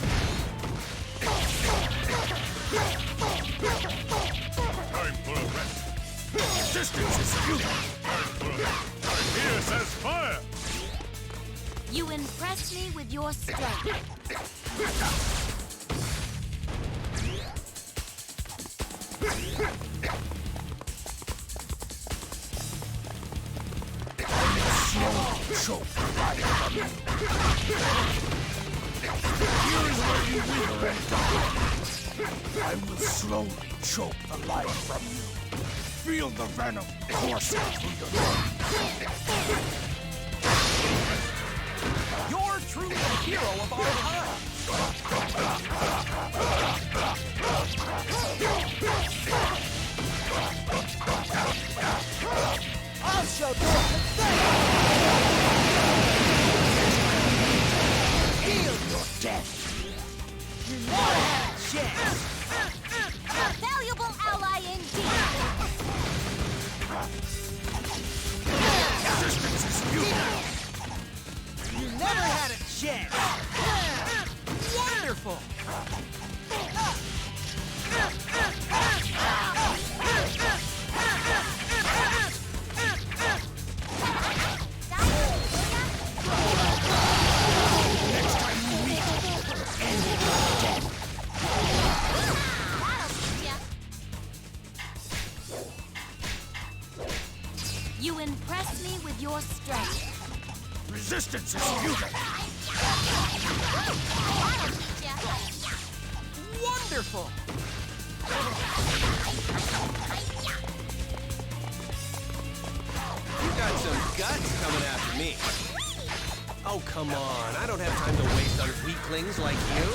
Time for a rest. Resistance is futile. Time for a rest. Here says fire. You impress me with your strength. Slowly choke the life from you. Here is where you wither and die. I will slowly choke the life from you. Feel the venom coursing through your veins. You're truly a hero of our time. I'll show them pathetic! Feel your death! You never had a chance! A valuable ally indeed! Resistance is futile. You never had a chance! Wonderful! You impress me with your strength. Resistance is futile. That'll teach ya. Wonderful! You got some guts coming after me. Oh, come on. I don't have time to waste on weaklings like you.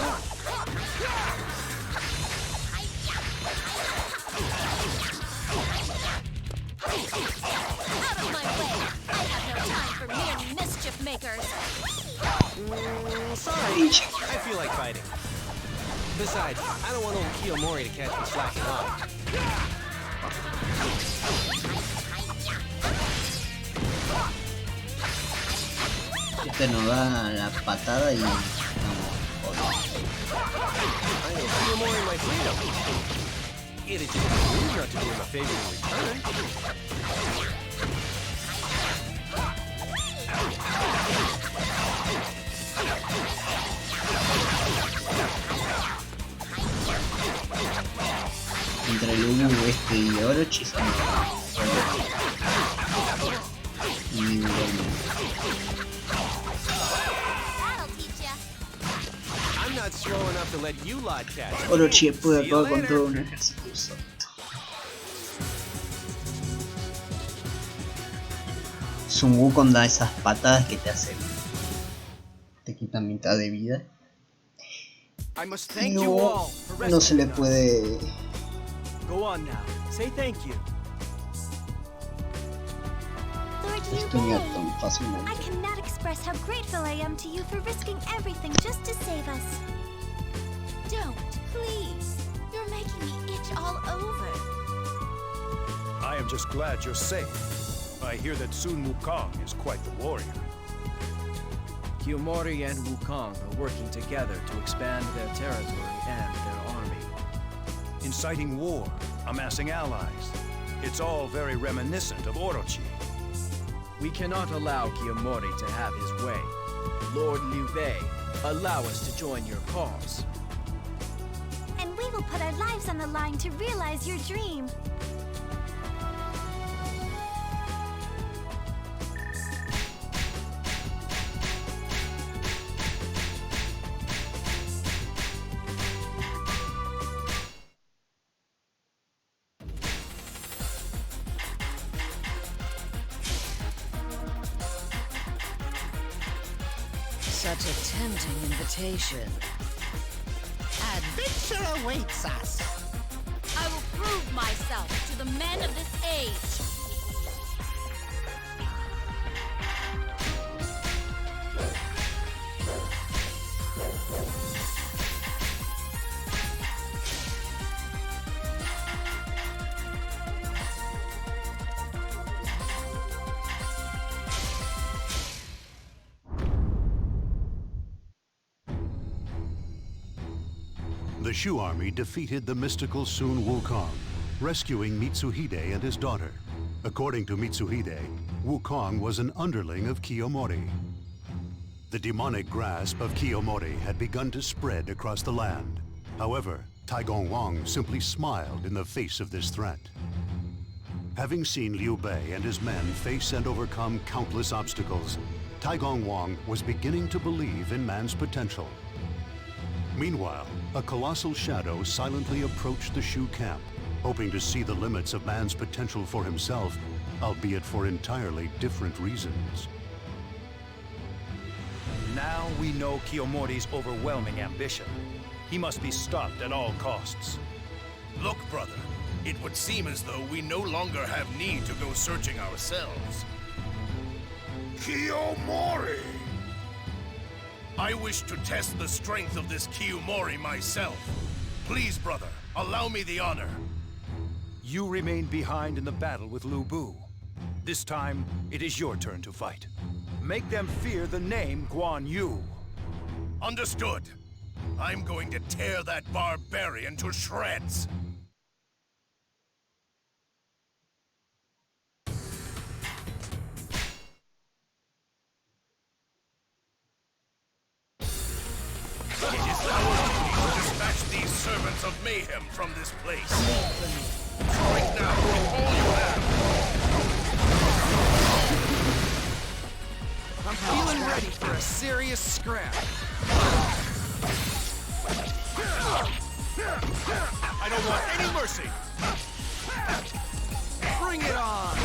Out of my way! I have no time for mere mischief makers. Sorry. I feel like fighting. Besides, I don't want old Kiyomori to catch me slacking off. Este nos da la patada y vamos. I owe Kiyomori my freedom. It'd just be rude not to do him a favor in return. Entre el Ubu y Orochi son individualmente. That'll teach ya. I'm not slow enough to let you lot catch me. Orochi puede See you acabar con later. todo un ejército solito. Sun Wukong da esas patadas que te hacen, te quitan mitad de vida. I must thank you all for No se le rescuing us. puede Go on now. Say thank you. Lord estudiar Liu tan Bei, fácilmente. I cannot express how grateful I am to you for risking everything just to save us. Don't, please. You're making me itch all over. I am just glad you're safe. I hear that Sun Wukong is quite the warrior. Kiyomori and Wukong are working together to expand their territory and their army. Inciting war, amassing allies. It's all very reminiscent of Orochi. We cannot allow Kiyomori to have his way. Lord Liu Bei, allow us to join your cause. And we will put our lives on the line to realize your dream. Such a tempting invitation. Adventure awaits us. I will prove myself to the men of this age. The Shu army defeated the mystical Sun Wukong, rescuing Mitsuhide and his daughter. According to Mitsuhide, Wukong was an underling of Kiyomori. The demonic grasp of Kiyomori had begun to spread across the land. However, Taigong Wang simply smiled in the face of this threat. Having seen Liu Bei and his men face and overcome countless obstacles, Taigong Wang was beginning to believe in man's potential. Meanwhile, a colossal shadow silently approached the Shu camp, hoping to see the limits of man's potential for himself, albeit for entirely different reasons. Now we know Kiyomori's overwhelming ambition. He must be stopped at all costs. Look, brother, it would seem as though we no longer have need to go searching ourselves. Kiyomori! I wish to test the strength of this Kiyomori myself. Please, brother, allow me the honor. You remain behind in the battle with Lu Bu. This time, it is your turn to fight. Make them fear the name Guan Yu. Understood. I'm going to tear that barbarian to shreds. It is our duty to dispatch these servants of mayhem from this place. Strike now with all you have. serious scrap. I don't want any mercy! Bring it on!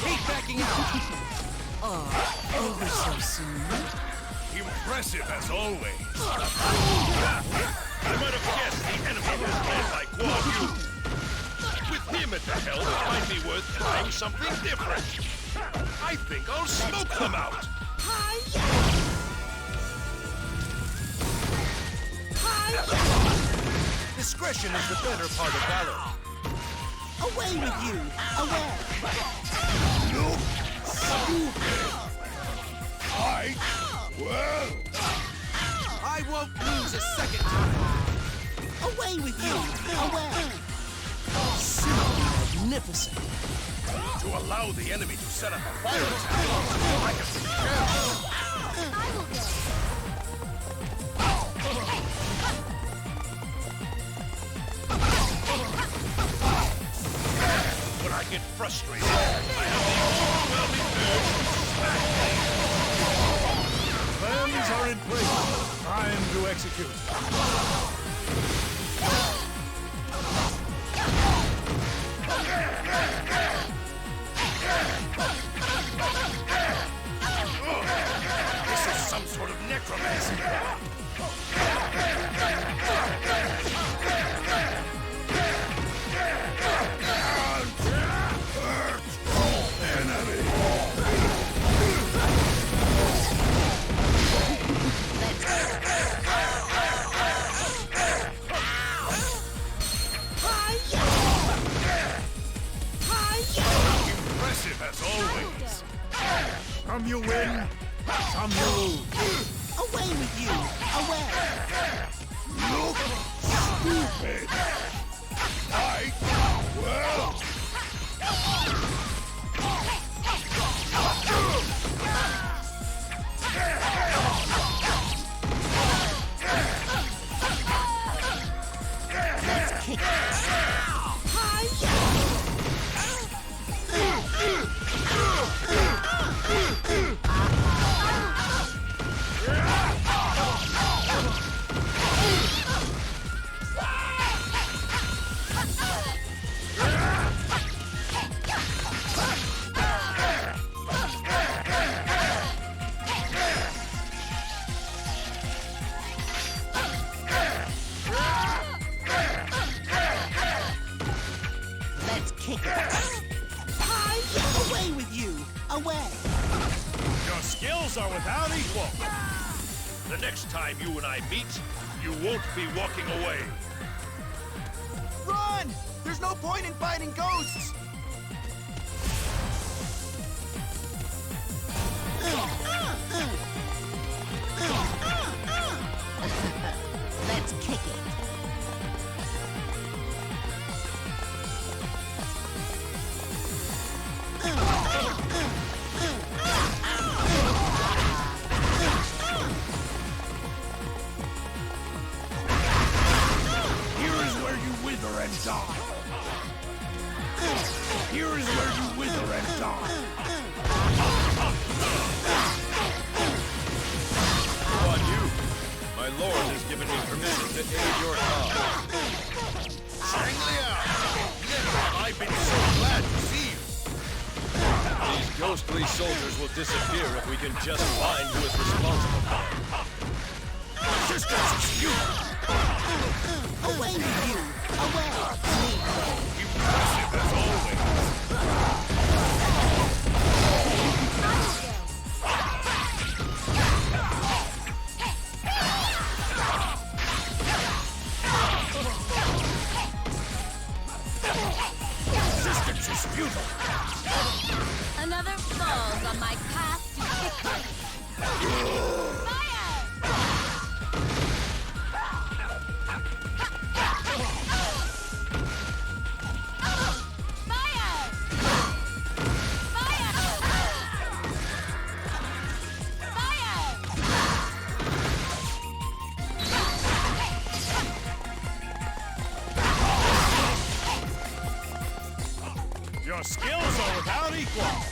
Keep backing out! Over so soon. Impressive as always. I might have guessed the enemy was led by Guan Yu. With him at the helm, it might be worth trying something different. I think I'll smoke them out. Discretion is the better part of valor. Away with you! Away! I won't lose a second time! Away with you! Away! Simply magnificent! To allow the enemy to set up a fire attack, I have been careful. I will go. When I get frustrated, I have the overwhelming urge to smack things. Plans are in place. Time to execute. This is some sort of necromancy. Impressive as always. Some you win, some you lose. Away with you! Away! Look stupid. I will. Let's kick it! Let's kick it! Away with you! Away! Your skills are without equal. The next time you and I meet, you won't be walking away. Run! There's no point in fighting ghosts! Let's kick it! Here is where you wither and die. Here is where you wither and die. Guan Yu, my lord has given me permission to aid your cause. Shang Liao! Never have I been so glad to see you. These ghostly soldiers will disappear if we can just find who is responsible for them. Resistance is futile. Away with you! Away! Impressive as always. Resistance is futile. Another falls on my path to victory. Fire! Your skills are without equal.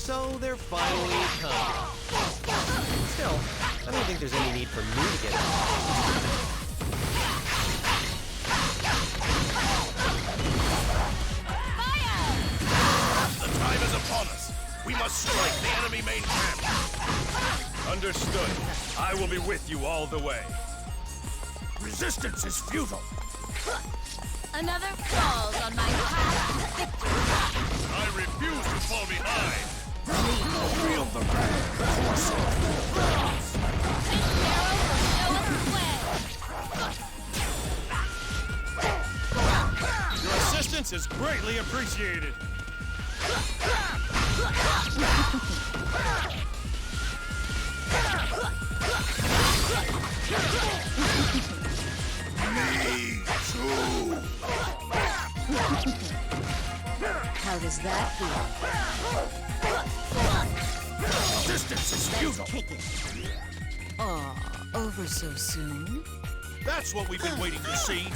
So they're finally coming. Still, I don't think there's any need for me to get involved. The time is upon us. We must strike the enemy main camp. Understood. I will be with you all the way. Resistance is futile. Another falls on my path to victory. I refuse to fall behind. Feel the wrath of force. Your assistance is greatly appreciated. Me too. How does that feel? Resistance is futile. Kick it. Aw, over so soon? That's what we've been waiting to see.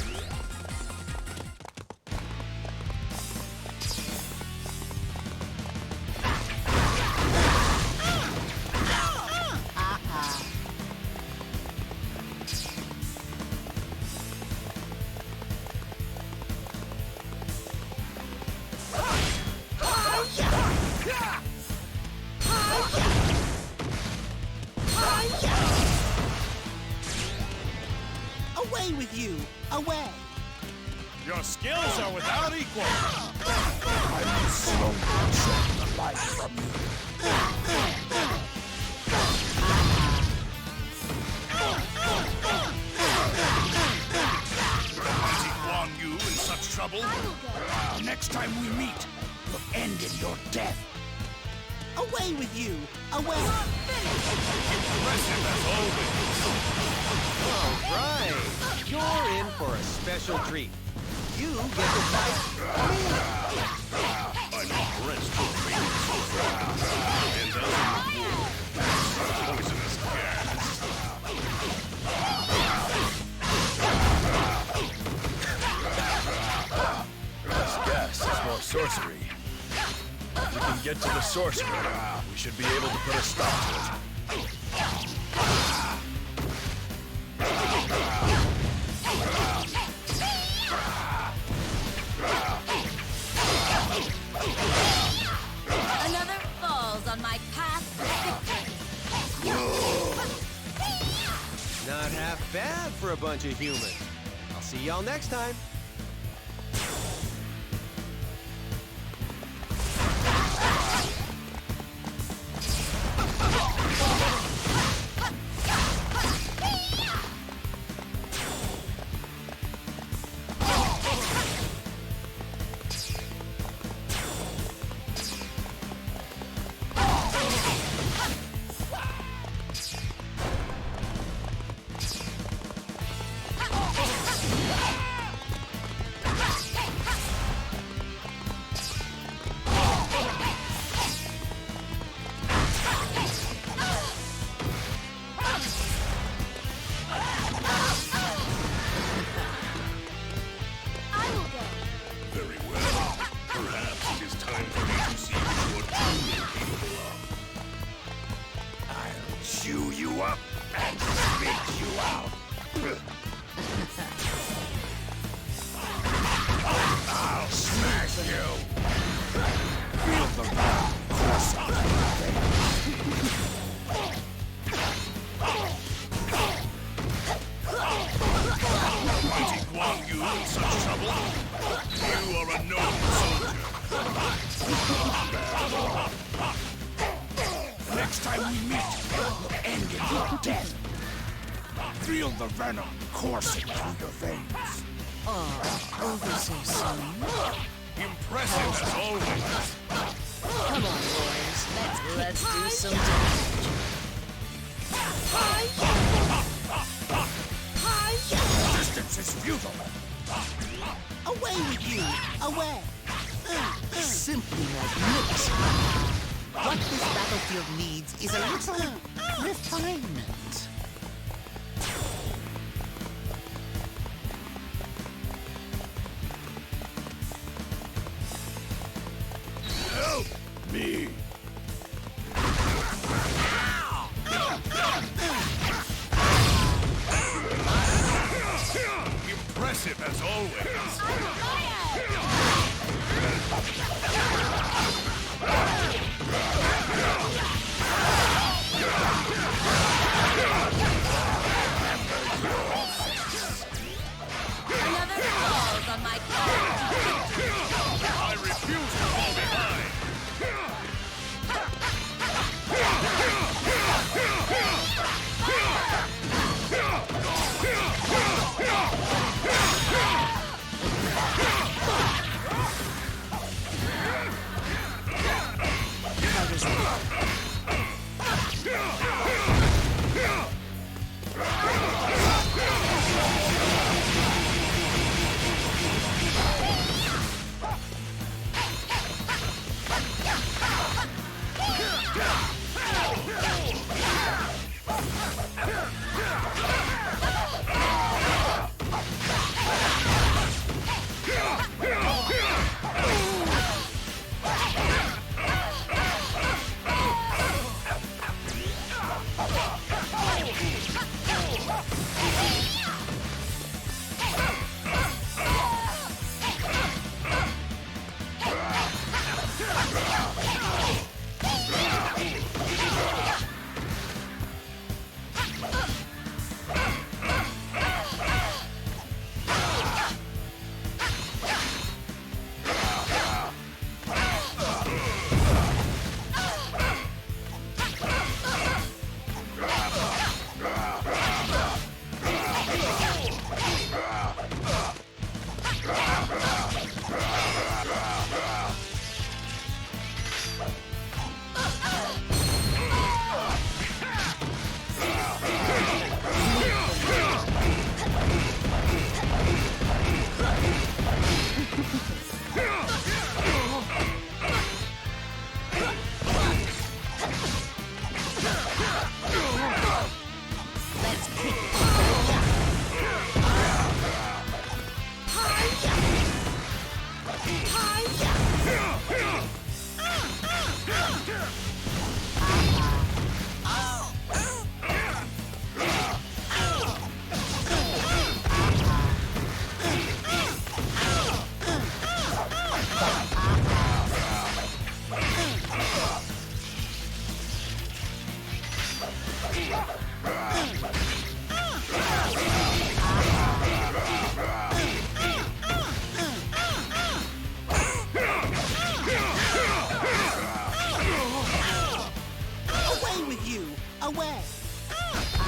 Away with you! Away! Your skills are without equal. I will slowly extract the life from you. Mighty Guan Yu in such trouble? Next time we meet, we'll end in your death. Away with you! Away! Impressive as always. All right, you're in for a special treat. You get to fight I'm impressed with being so far. And as a reward, poisonous gas. This gas is more sorcery. If we can get to the sorcerer, we should be able to put a stop to it. Another falls on my path to victory. Not half bad for a bunch of humans. I'll see y'all next time. Very well. Perhaps it is time for me to see what you are truly capable of. I'll chew you up and spit you out. time we meet will end in your death. Feel the venom coursing through your veins. Over so soon. Impressive as always. Come on, boys. Let's do some damage. Resistance is futile. Away with you! Away! Simply magnificent. What this battlefield needs is a little refinement. Help me! Impressive as always. Another falls on my card. I refuse to fall behind.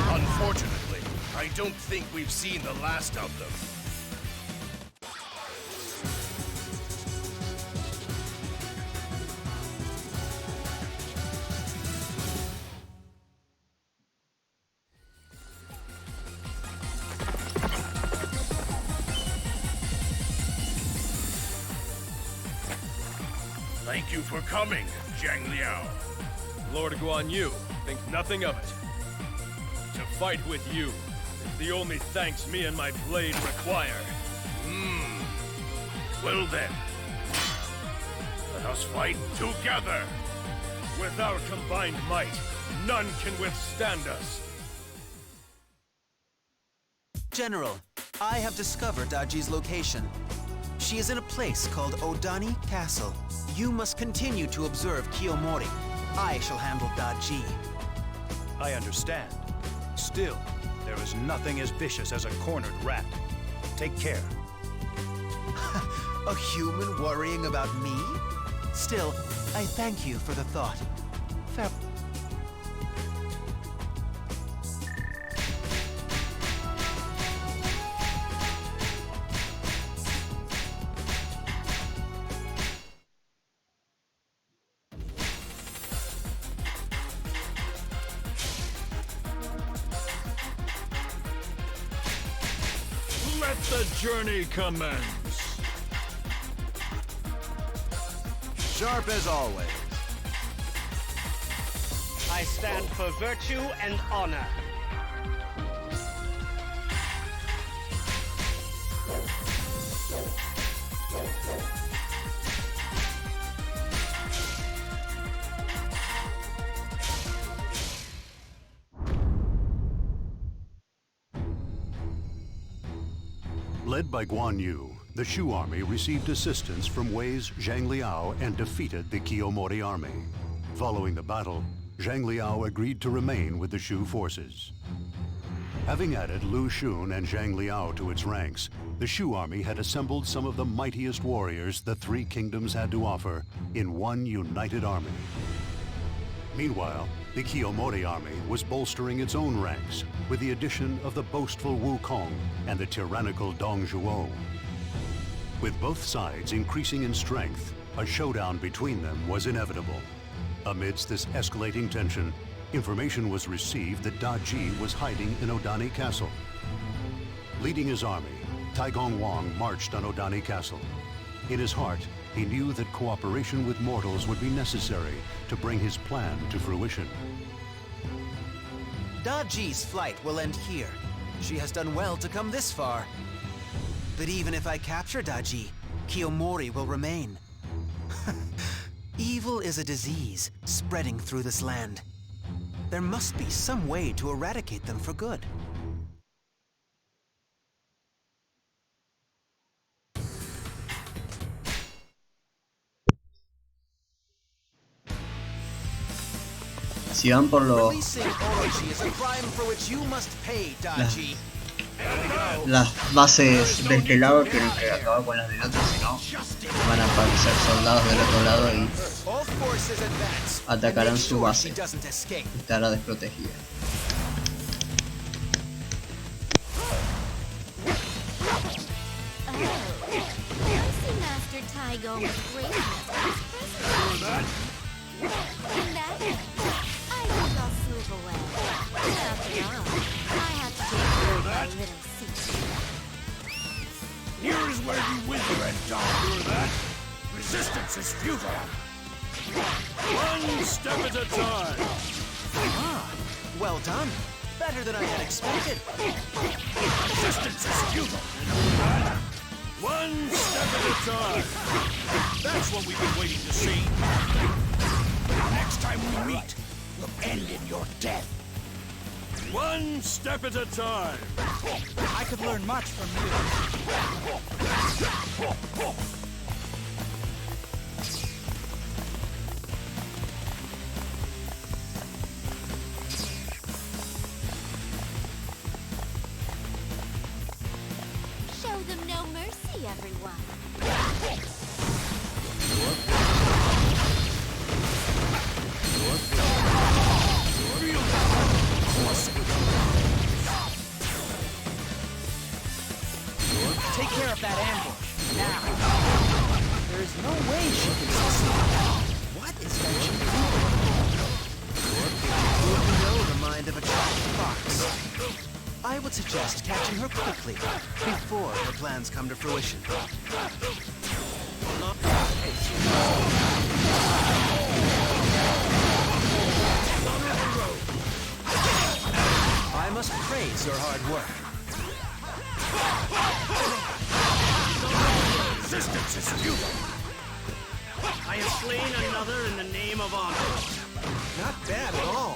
Unfortunately, I don't think we've seen the last of them. Thank you for coming, Zhang Liao. Lord Guan Yu, think nothing of it. To fight with you is the only thanks me and my blade require. Well then, let us fight together. With our combined might, none can withstand us. General, I have discovered Daji's location. She is in a place called Odani Castle. You must continue to observe Kiyomori. I shall handle Daji. I understand. Still, there is nothing as vicious as a cornered rat. Take care. A human worrying about me? Still, I thank you for the thought. Let the journey commence. Sharp as always. I stand for virtue and honor. Led by Guan Yu, the Shu army received assistance from Wei's Zhang Liao and defeated the Kiyomori army. Following the battle, Zhang Liao agreed to remain with the Shu forces. Having added Lu Xun and Zhang Liao to its ranks, the Shu army had assembled some of the mightiest warriors the three kingdoms had to offer in one united army. Meanwhile, the Kiyomori army was bolstering its own ranks with the addition of the boastful Wukong and the tyrannical Dong Zhuo. With both sides increasing in strength, a showdown between them was inevitable. Amidst this escalating tension, information was received that Da Ji was hiding in Odani Castle. Leading his army, Taigong Wang marched on Odani Castle. In his heart, he knew that cooperation with mortals would be necessary to bring his plan to fruition. Da Ji's flight will end here. She has done well to come this far. But even if I capture Da Ji, Kiyomori will remain. Evil is a disease spreading through this land. There must be some way to eradicate them for good. Si van por los las bases de este lado, tienen que acabar con las del otro, si no van a aparecer soldados del otro lado y atacarán su base. Estará desprotegida. Here's where you wither and die. Hear that? Resistance is futile. One step at a time. Ah, well done. Better than I had expected. Resistance is futile. One step at a time. That's what we've been waiting to see. Next time we meet, will end in your death. One step at a time. I could learn much from you. Show them no mercy, everyone. Take care of that ambush, now. There is no way she can succeed. What is that she doing? Who can know the mind of a trapped fox? I would suggest catching her quickly, before her plans come to fruition. I must praise your hard work. Resistance is futile. I have slain another in the name of honor. Not bad at all.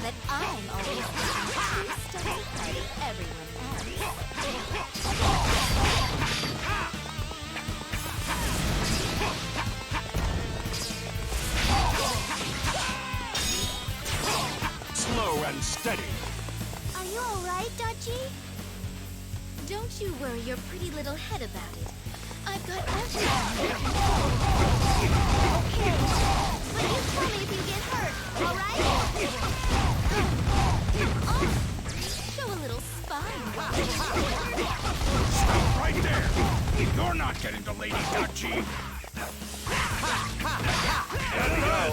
That I'm always thinking 2 steps ahead of everyone else. Slow and steady. Are you all right, Da Ji? Don't you worry your pretty little head about it. I've got everything. Okay, but you tell me if you get hurt, all right? Oh, show a little spine. Stop right there. You're not getting to Lady Da Ji. And now,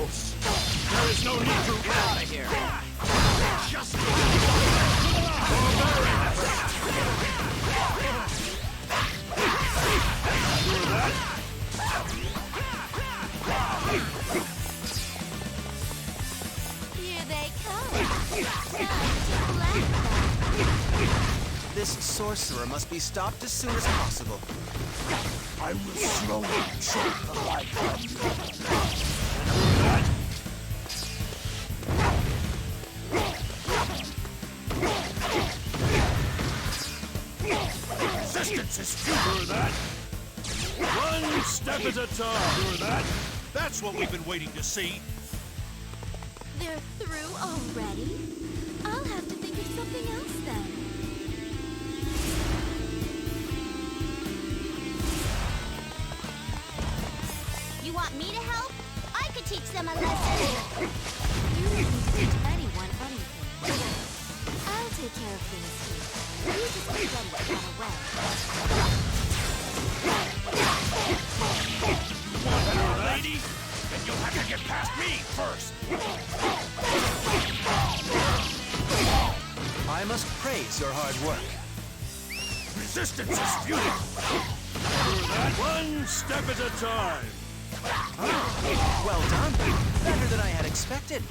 is no need to Get out of here. Here they come. Time to blast them. This sorcerer must be stopped as soon as possible. I will slowly choke the life from you. Resistance is futile, that. One step at a time. Sure that. That's what we've been waiting to see. They're through already? I'll have to think of something else then. You want me to help? I could teach them a lesson. You don't need to teach anyone anything. I'll take care of things here. You just get ready to run away. Want her, lady? Then you'll have to get past me first. I must praise your hard work. Resistance is futile. One step at a time. Well done. Better than I had expected.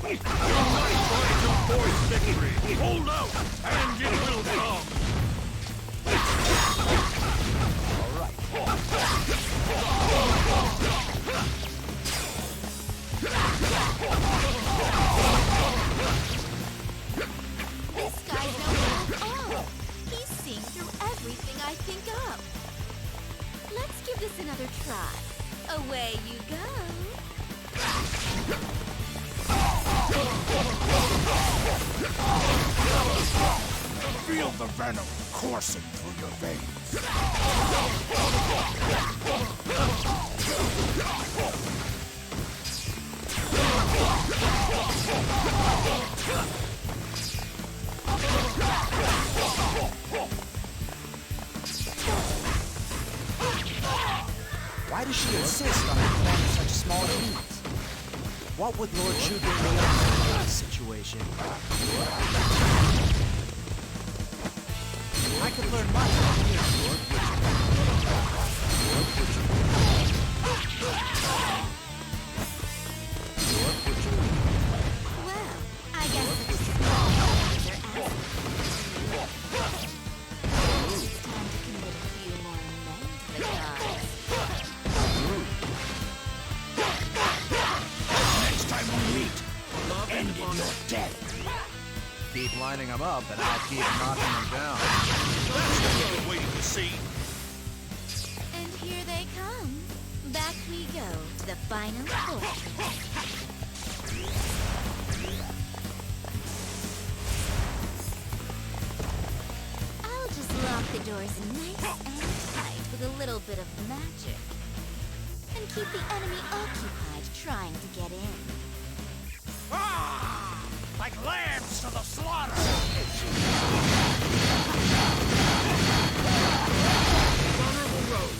You're not trying to force victory. Hold out, and it will come. All right. This guy's no good at all. He's seeing through everything I think up. Let's give this another try. Away you go. Feel the venom coursing through your veins. Why does she insist on performing such small deeds? What would Lord Shu do in this situation? I could learn much from here, Lord Well, I guess it's just all they're asking. It's time to commit a few more men to the cause. Next time we meet, we'll end in your death. Keep lining them up, and I'll keep knocking them down. That's what we've been waiting to see. And here they come. Back we go to the final fortress. I'll just lock the doors nice and tight with a little bit of magic. And keep the enemy occupied trying to get in. Ah! Like lambs to the slaughter! Honorable road.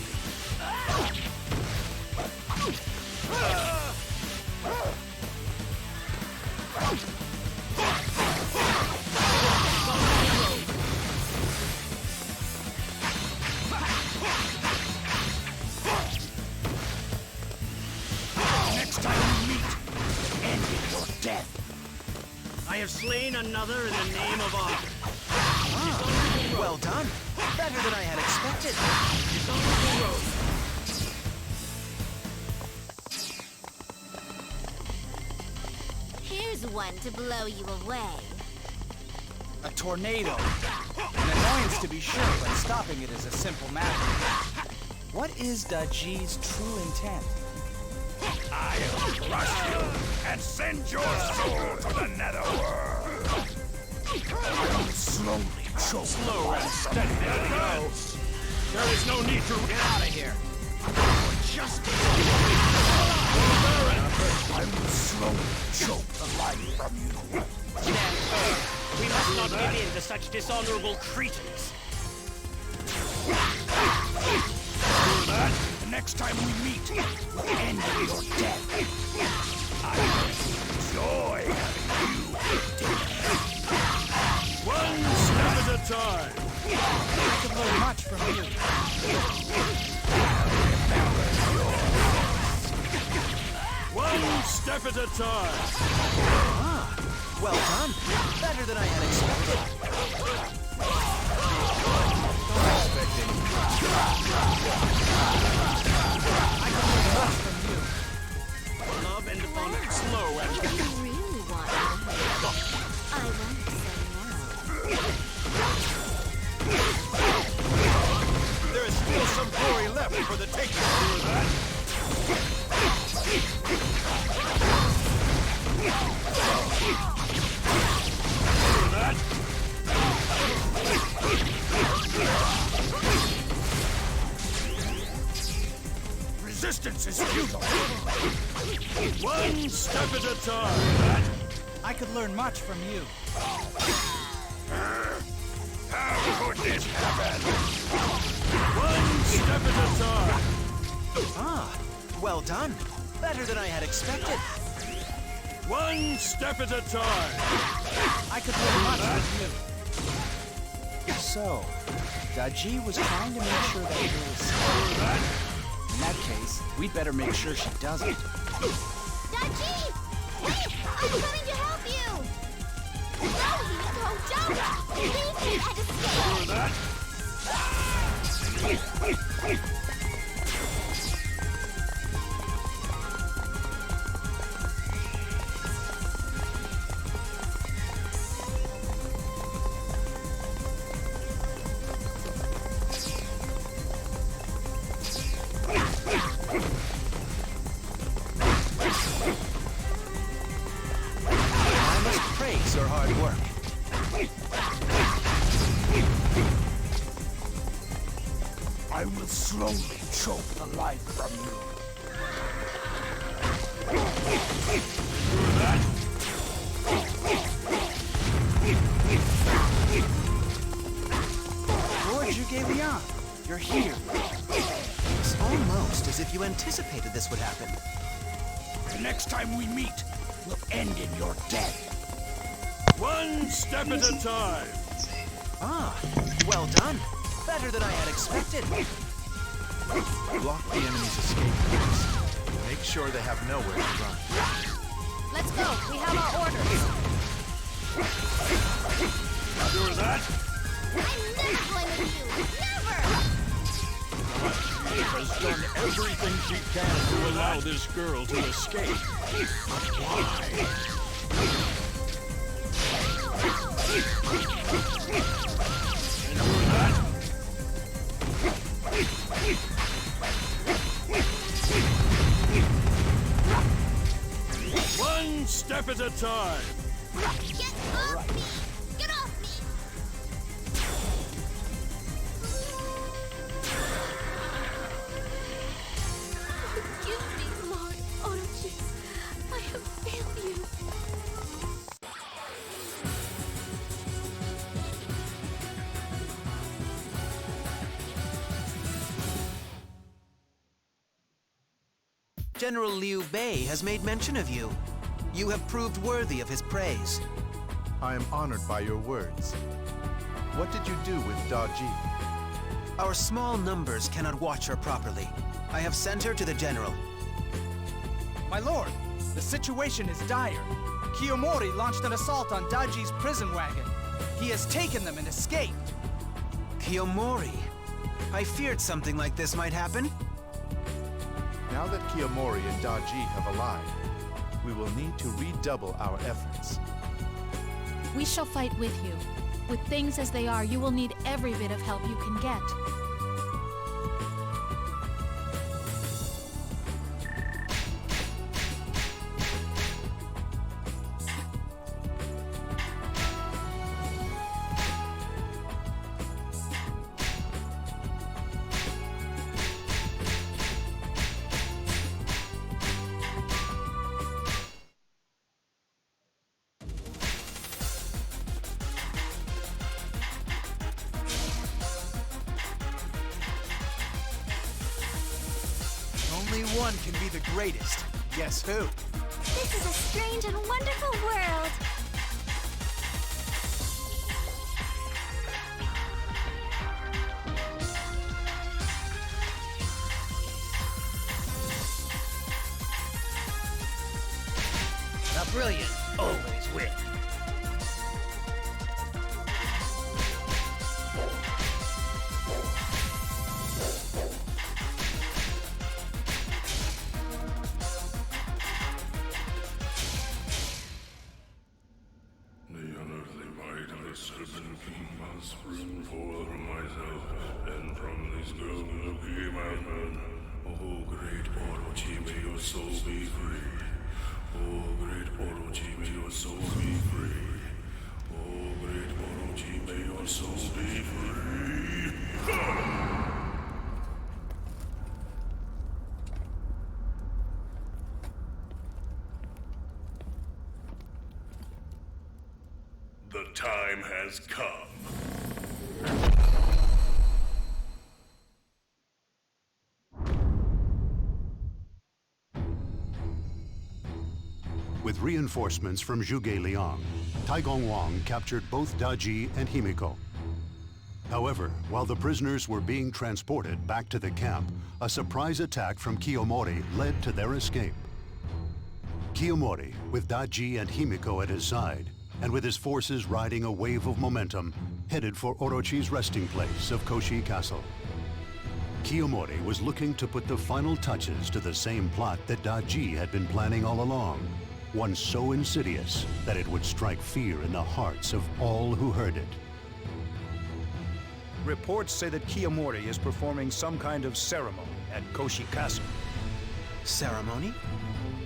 Next time we meet, end in your death. I have slain another in the name of honor. Well done. Better than I had expected. Here's one to blow you away. A tornado. An annoyance to be sure, but stopping it is a simple matter. What is Daji's true intent? I'll crush you and send your soul to the netherworld. I will slowly choke. Slow and steady. Let it go. There is no need to get out of here. Just I will slowly choke the life from you. We must not give in to such dishonorable creatures. Do that. The next time we meet, we'll end in your death. I will One step at a time. Ah, well done. Better than I had expected. Don't expect anything. I can learn much from you. Love and honor, slow and If you really want my help, I won't say no. There is still some glory left for the taking. Hear that? Hear that? Resistance is futile. One step at a time. I could learn much from you. How could this happen? One step at a time. Ah, well done. Better than I had expected. One step at a time. I could learn much from you. So, Daji was trying to make sure that girl was safe. In that case, we'd better make sure she doesn't. Daji! Wait! I'm coming to help you! No, Hiko, don't! Leave me and escape! Hear that? I must praise your hard work. I will slowly choke the life from you. Lord Zhuge-Liang, you're here. It's almost as if you anticipated this would happen. The next time we meet will end in your death. One step at a time. Ah, well done. Better than I had expected. Block the enemy's escape routes. Make sure they have nowhere to run. Let's go. We have our orders. Hear that? I'm never blaming you. Never! She has done everything she can to allow this girl to escape. But why? And hear that? One step at a time. Get off me! Get off me! Forgive me, Lord Orochi. I have failed you. General Liu Bei has made mention of you. You have proved worthy of his praise. I am honored by your words. What did you do with Daji? Our small numbers cannot watch her properly. I have sent her to the general. My lord, the situation is dire. Kiyomori launched an assault on Daji's prison wagon. He has taken them and escaped. Kiyomori? I feared something like this might happen. Now that Kiyomori and Daji have allied, we will need to redouble our efforts. We shall fight with you. With things as they are, you will need every bit of help you can get. Only one can be the greatest. Guess who? This is a strange and wonderful world. Brilliant always win. The unearthly might of the Serpent King must spring forth from myself, and from this golden looking mountain. Oh, great orochi, may your soul be free. Oh, great orochi, may your soul be free. Oh, great orochi, may your soul be free. The time has come. With reinforcements from Zhuge Liang, Taigong Wang captured both Daji and Himiko. However, while the prisoners were being transported back to the camp, a surprise attack from Kiyomori led to their escape. Kiyomori, with Daji and Himiko at his side, and with his forces riding a wave of momentum, headed for Orochi's resting place of Koshi Castle. Kiyomori was looking to put the final touches to the same plot that Daji had been planning all along, one so insidious that it would strike fear in the hearts of all who heard it. Reports say that Kiyomori is performing some kind of ceremony at Koshi Castle. Ceremony?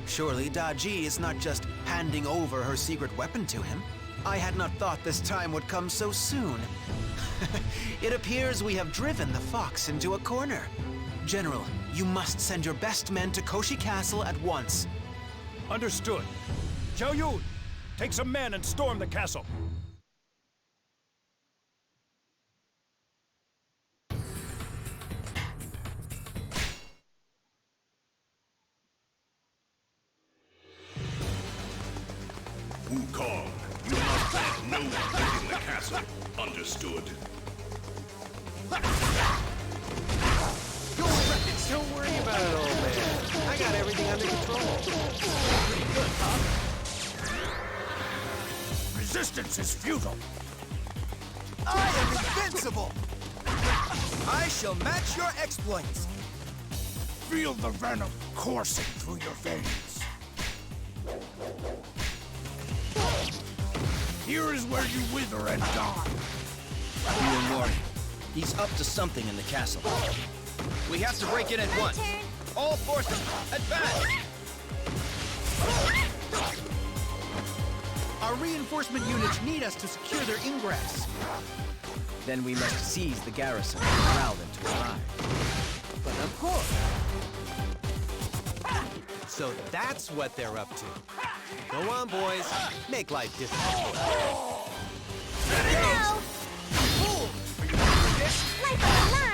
Surely Daji is not just handing over her secret weapon to him. I had not thought this time would come so soon. It appears we have driven the fox into a corner. General, you must send your best men to Koshi Castle at once. Understood. Zhao Yun, take some men and storm the castle. Wukong, you must let no one within the castle. Understood. Don't worry about it, old man. I got everything under control. Pretty good, huh? Resistance is futile. I am invincible! I shall match your exploits. Feel the venom coursing through your veins. Here is where you wither and die. Kiyomori, he's up to something in the castle. We have to break in at once. All forces, advance! Our reinforcement units need us to secure their ingress. Then we must seize the garrison and corral them to arrive. But of course. So that's what they're up to. Go on, boys. Make life difficult. No! Fool! Are you ready for this? Life on the line!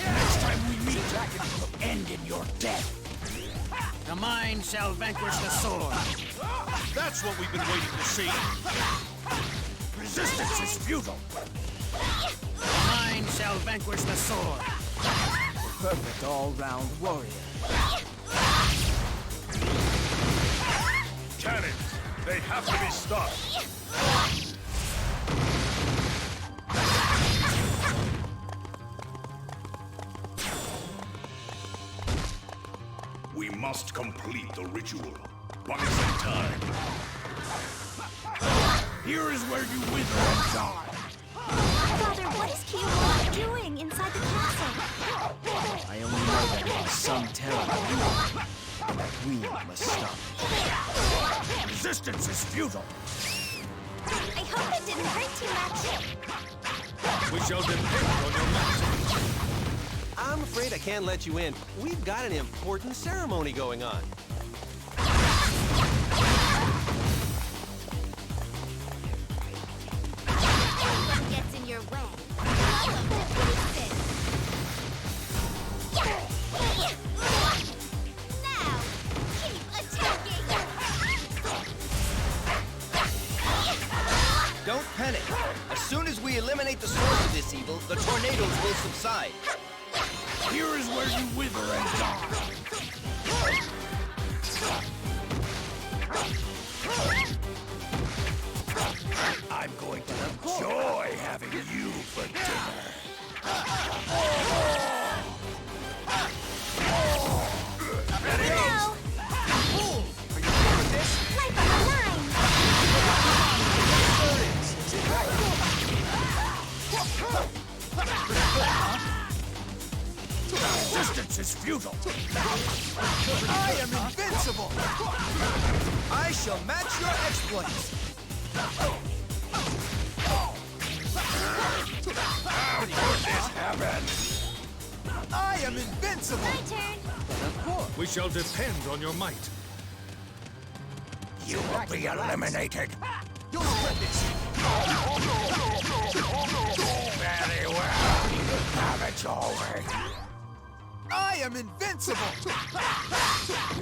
Next time we meet, it will end in your death. The mind shall vanquish the sword. That's what we've been waiting to see. Resistance is futile. The mind shall vanquish the sword. The perfect all-round warrior. Cannons! They have to be stopped! We must complete the ritual. Buy some time. Here is where you wither and die. Father, what is Kiyomori doing inside the castle? I only know that it is some terrible evil, and that we must stop it. Resistance is futile. I hope it didn't hurt too much. We shall depend on your majesty. I'm afraid I can't let you in. We've got an important ceremony going on. What gets in your way? Now, keep attacking! Don't panic. As soon as we eliminate the source of this evil, the tornadoes will subside. Here is where you wither and die. I'm going to enjoy having you for dinner. Ready? No! Are you okay with this? Life on the line! Resistance is futile. I am invincible! I shall match your exploits! How could this happen? I am invincible! My turn! We shall depend on your might. You will be eliminated. You'll spread this! Very well. Have it your way. I am invincible! You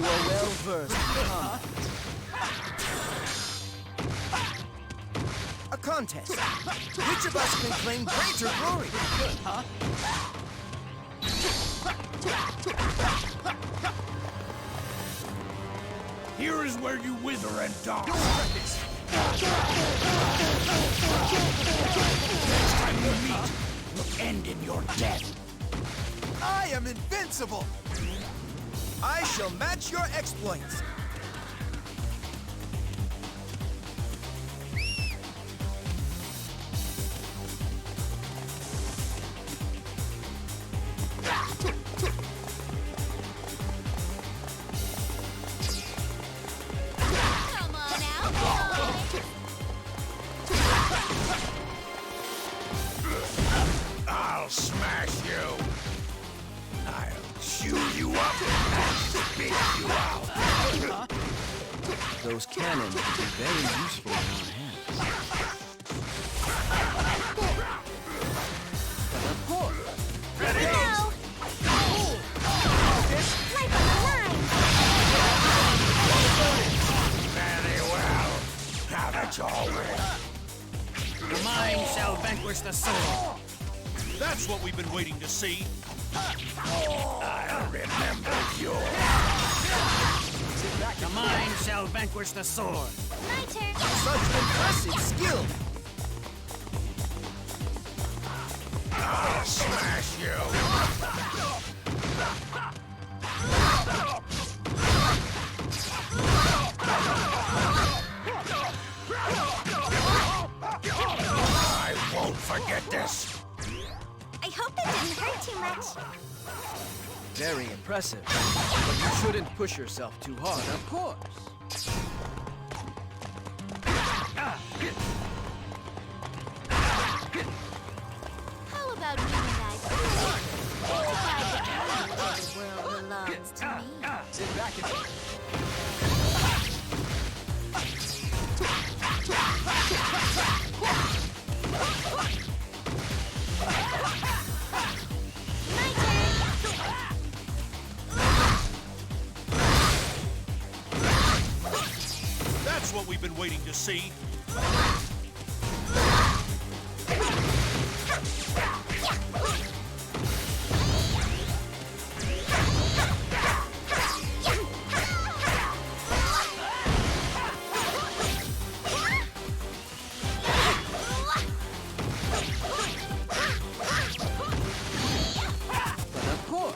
are well versed in combat. A contest. Which of us can claim greater glory? Here is where you wither and die. Next time we meet, will end in your death. I am invincible! I shall match your exploits! Come on out, boy! I'll smash you. I'll chew you up and spit you out. Those cannons would be very useful in our hands. But of course. Ready? No! Life on the line! Very well. Have it your way. The mind shall vanquish the soul. That's what we've been waiting to see. I'll remember you. The mind shall vanquish the sword. My turn! Such impressive skill! I'll smash you. I won't forget this. I hope that didn't hurt too much. Very impressive. But you shouldn't push yourself too hard. Of course. How about you and I play? The world belongs to me. Sit back and... My turn! That's what we've been waiting to see. But of course.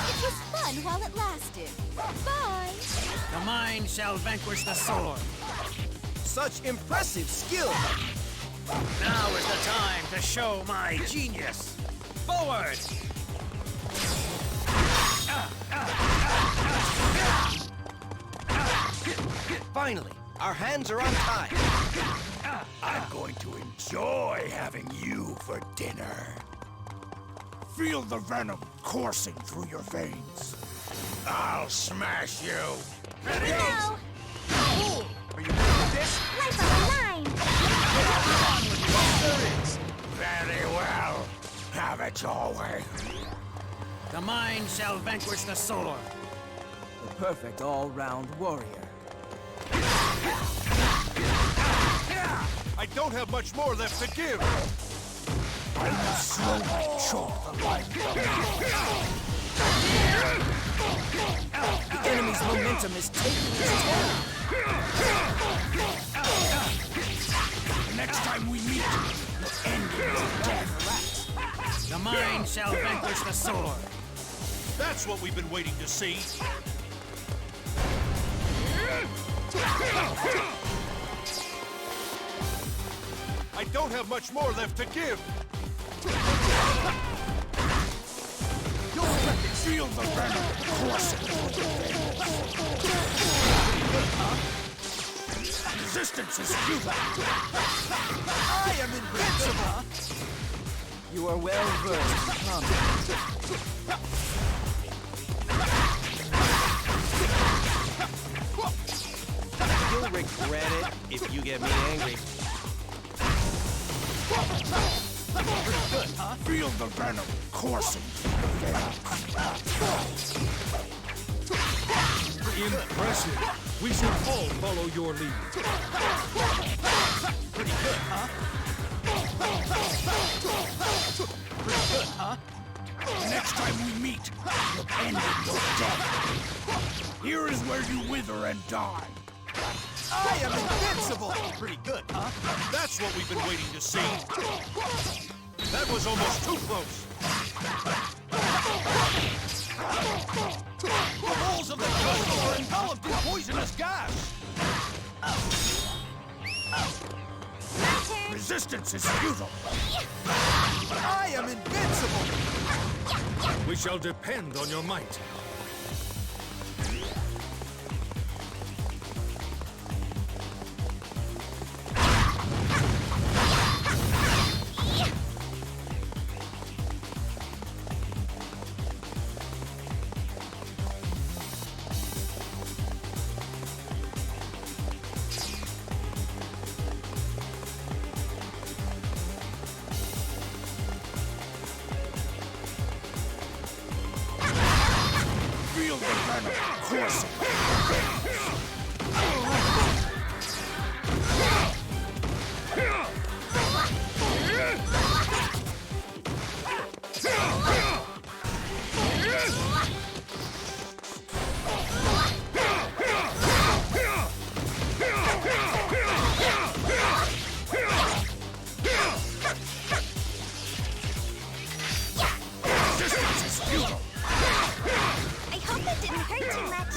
It was fun while it lasted. Bye! The mind shall vanquish the sword. Such impressive skill! Now is the time to show my genius. Forward! Finally, our hands are on time. I'm going to enjoy having you for dinner. Feel the venom coursing through your veins. I'll smash you. No! it your way. The mind shall vanquish the sword. The perfect all-round warrior. I don't have much more left to give. I will slowly choke the life from The enemy's momentum is taking its toll. Next time we meet, we'll end in your death. The mind shall vanquish the sword. That's what we've been waiting to see. I don't have much more left to give. You'll feel the venom coursing through your veins. Resistance is futile. I am invincible. You are well versed in combat. You'll regret it if you get me angry. Pretty good, huh? Feel the venom coursing through your veins. Impressive. We should all follow your lead. Pretty good, huh? Pretty good, huh? Next time we meet, we'll end in your death. Here is where you wither and die. I am invincible! Pretty good, huh? That's what we've been waiting to see. That was almost too close. The walls of the castle are enveloped in poisonous gas. Resistance is futile. I am invincible! We shall depend on your might. Feel the venom coursing through Resistance is futile. I hope it didn't hurt too much.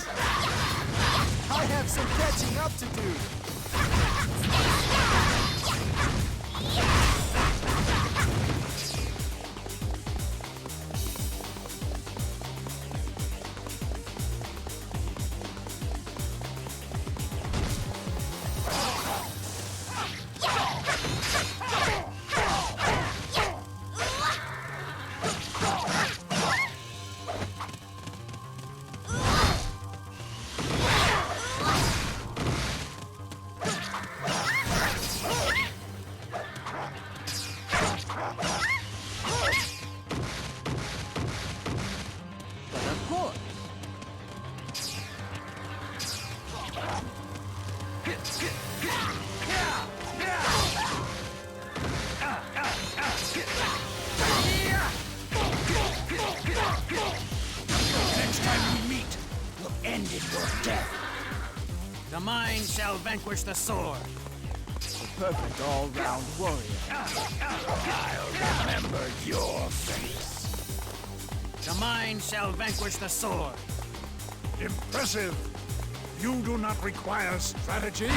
I have some catching up to do. Next time we meet, we'll end in your death. The mind shall vanquish the sword. The perfect all-round warrior. I'll remember your face. The mind shall vanquish the sword. Impressive. You do not require strategy.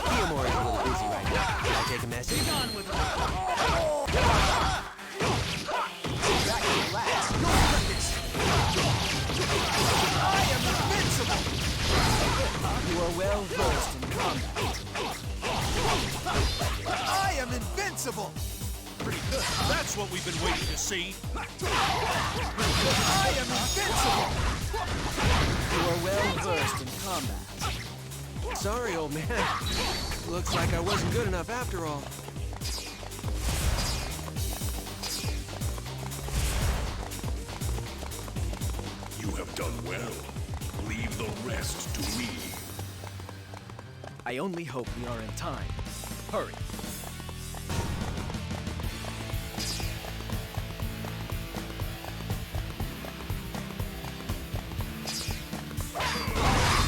Theomore's a little busy right now. Can I take a message? Be gone with her. I am invincible! You are well versed in combat. I am invincible! Pretty good. That's what we've been waiting to see. I am invincible! You are well versed in combat. Sorry, old man. Looks like I wasn't good enough after all. You have done well. Leave the rest to me. I only hope we are in time. Hurry.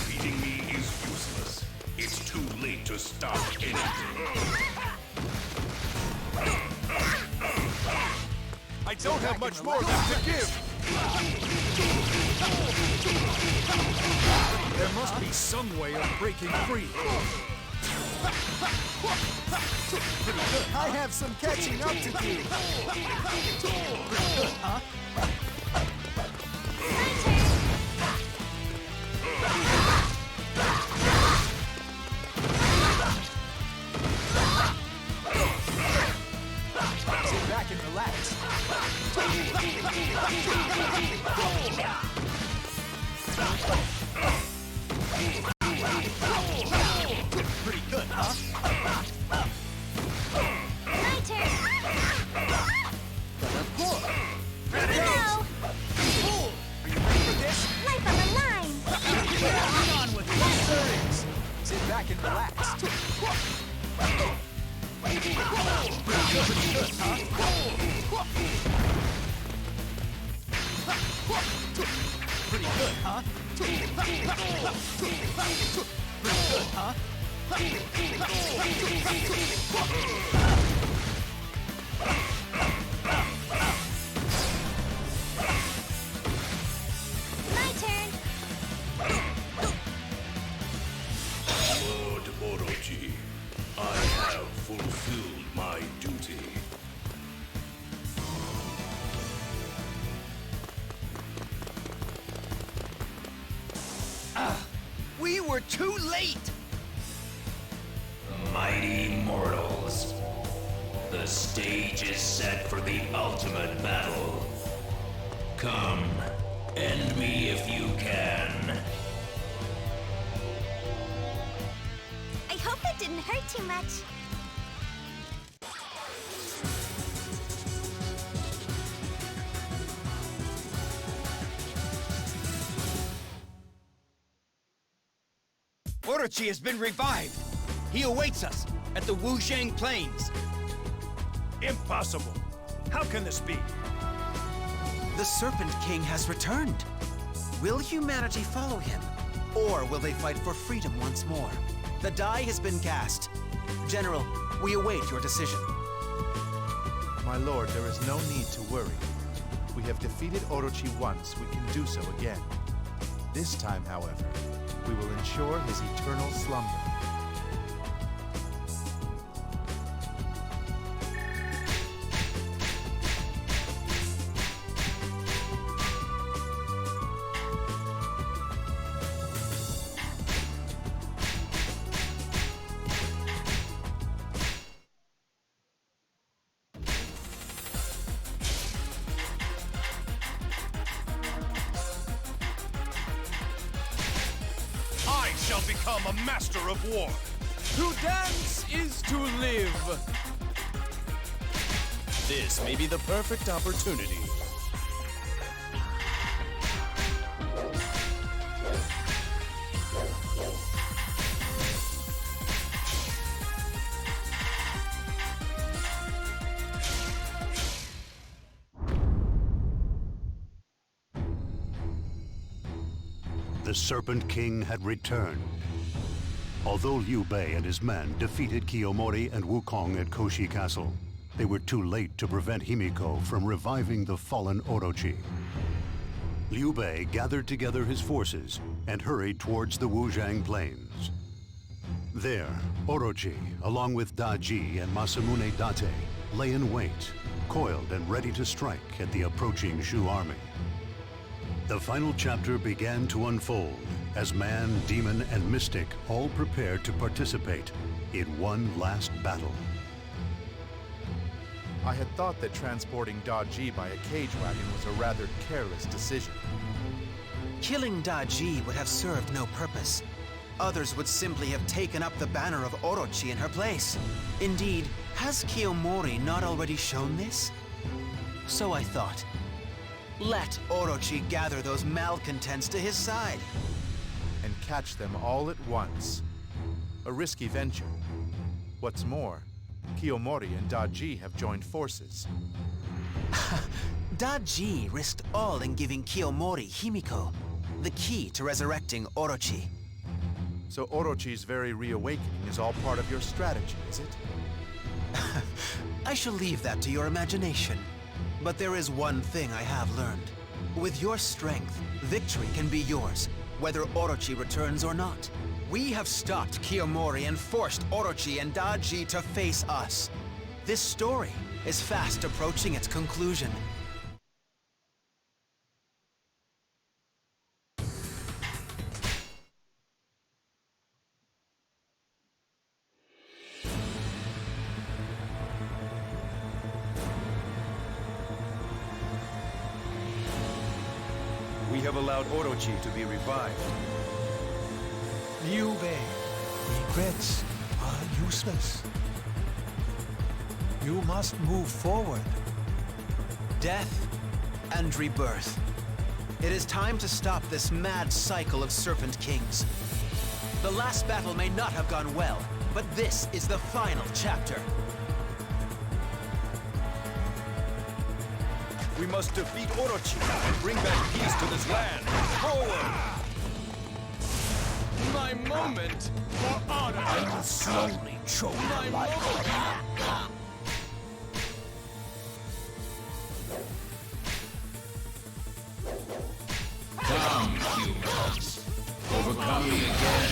Beating me is useless. It's too late to stop anything. I don't have much more left to give. There must be some way of breaking free. Pretty good. I have some catching up to do. Pretty good, huh? Sit back and relax. Pretty good, huh? My turn. Ready Go. Are you ready for this? Life on the line. Hang on with this. Sit back and relax. Pretty good, huh? Pretty good, huh? Pretty good, huh? My turn. Lord Orochi, I have fulfilled my duty. We were too late! Mighty mortals, the stage is set for the ultimate battle. Come, end me if you can. I hope that didn't hurt too much. Orochi has been revived. He awaits us at the Wuzhang Plains. Impossible. How can this be? The Serpent King has returned. Will humanity follow him? Or will they fight for freedom once more? The die has been cast. General, we await your decision. My lord, there is no need to worry. We have defeated Orochi once, we can do so again. This time, however, we will ensure his eternal slumber. I shall become a master of war. To dance is to live. This may be the perfect opportunity. The Serpent King had returned. Although Liu Bei and his men defeated Kiyomori and Wukong at Koshi Castle, they were too late to prevent Himiko from reviving the fallen Orochi. Liu Bei gathered together his forces and hurried towards the Wuzhang Plains. There, Orochi, along with Daji and Masamune Date, lay in wait, coiled and ready to strike at the approaching Shu army. The final chapter began to unfold as man, demon, and mystic all prepared to participate in one last battle. I had thought that transporting Daji by a cage wagon was a rather careless decision. Killing Daji would have served no purpose. Others would simply have taken up the banner of Orochi in her place. Indeed, has Kiyomori not already shown this? So I thought. Let Orochi gather those malcontents to his side. And catch them all at once. A risky venture. What's more, Kiyomori and Daji have joined forces. Daji risked all in giving Kiyomori Himiko, the key to resurrecting Orochi. So Orochi's very reawakening is all part of your strategy, is it? I shall leave that to your imagination. But there is one thing I have learned. With your strength, victory can be yours, whether Orochi returns or not. We have stopped Kiyomori and forced Orochi and Daji to face us. This story is fast approaching its conclusion. We have allowed Orochi to be revived. Liu Bei, regrets are useless. You must move forward. Death and rebirth. It is time to stop this mad cycle of Serpent Kings. The last battle may not have gone well, but this is the final chapter. We must defeat Orochi and bring back peace to this land. Forward! My moment for honor! I will slowly choke your life. Come, humans. Overcome me again.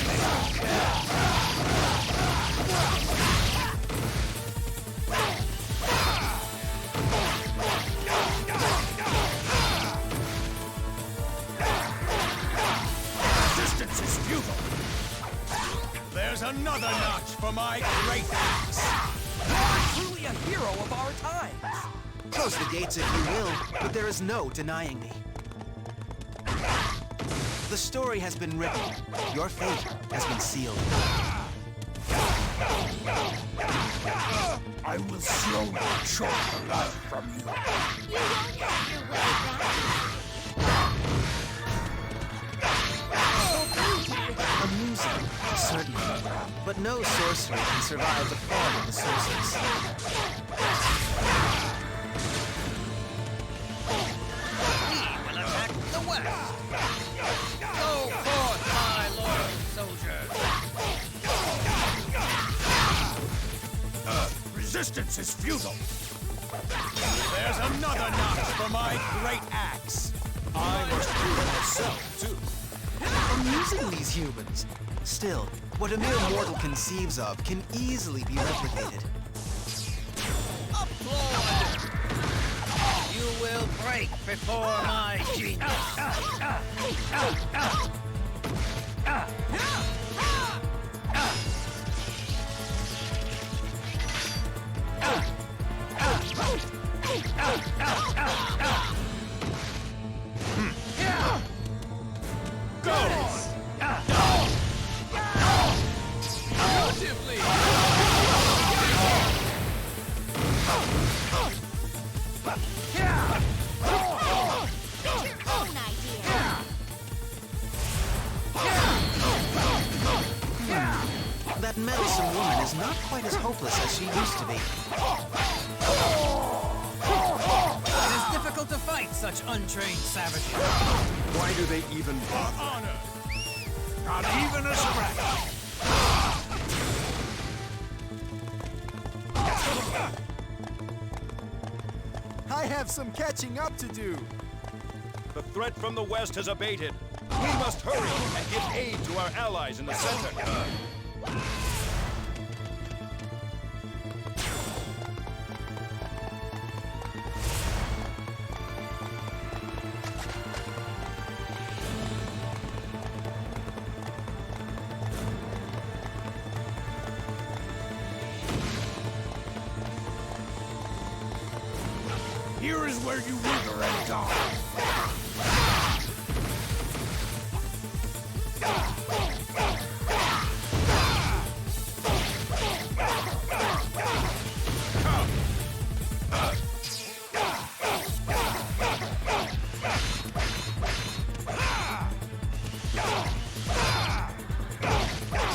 Resistance is futile. There's another notch for my great axe. You're truly a hero of our times. Close the gates if you will, but there is no denying me. The story has been written. Your fate has been sealed. I will slowly choke the life from you. You won't have your way back. Amusing, certainly. But no sorcery can survive the fall of the sorceress. We will attack the west. Go forth, my loyal soldiers. Resistance is futile. There's another notch for my great axe. I must do it myself, too. Amusing, these humans. Still, what a mere mortal conceives of can easily be replicated. Applaud! You will break before my genius. Relatively. That meddlesome woman is not quite as hopeless as she used to be. It is difficult to fight such untrained savages. Why do they even bother? Honor. Not even a scratch. I have some catching up to do. The threat from the west has abated. We must hurry and give aid to our allies in the center. Here is where you wither and die.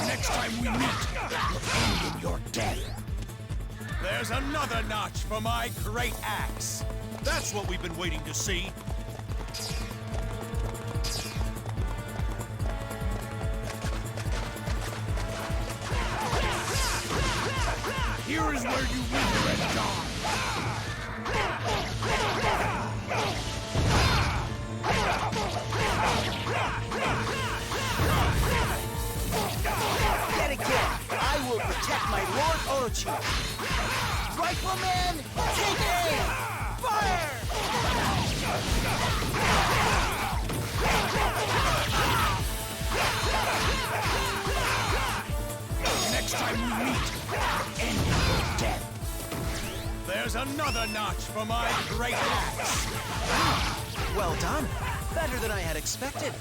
Next time we meet, you'll end in your death. There's another notch for my great axe. That's what we've been waiting to see. Here is where you wither and die. Yet again, I will protect my Lord Orochi. Rifleman, take aim! Fire! Next time we meet, you'll end in your death. There's another notch for my great axe. Well done. Better than I had expected.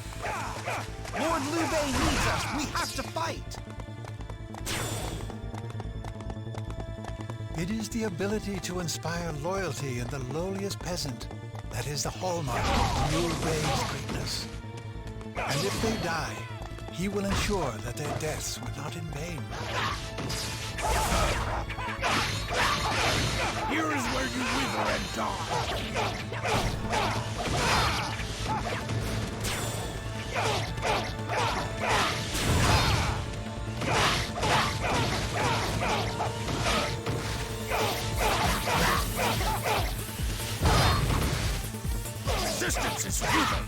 Lord Liu Bei needs us. We have to fight. It is the ability to inspire loyalty in the lowliest peasant that is the hallmark of Liu Bei's greatness. And if they die, he will ensure that their deaths were not in vain. Here is where you wither and die. Resistance is futile.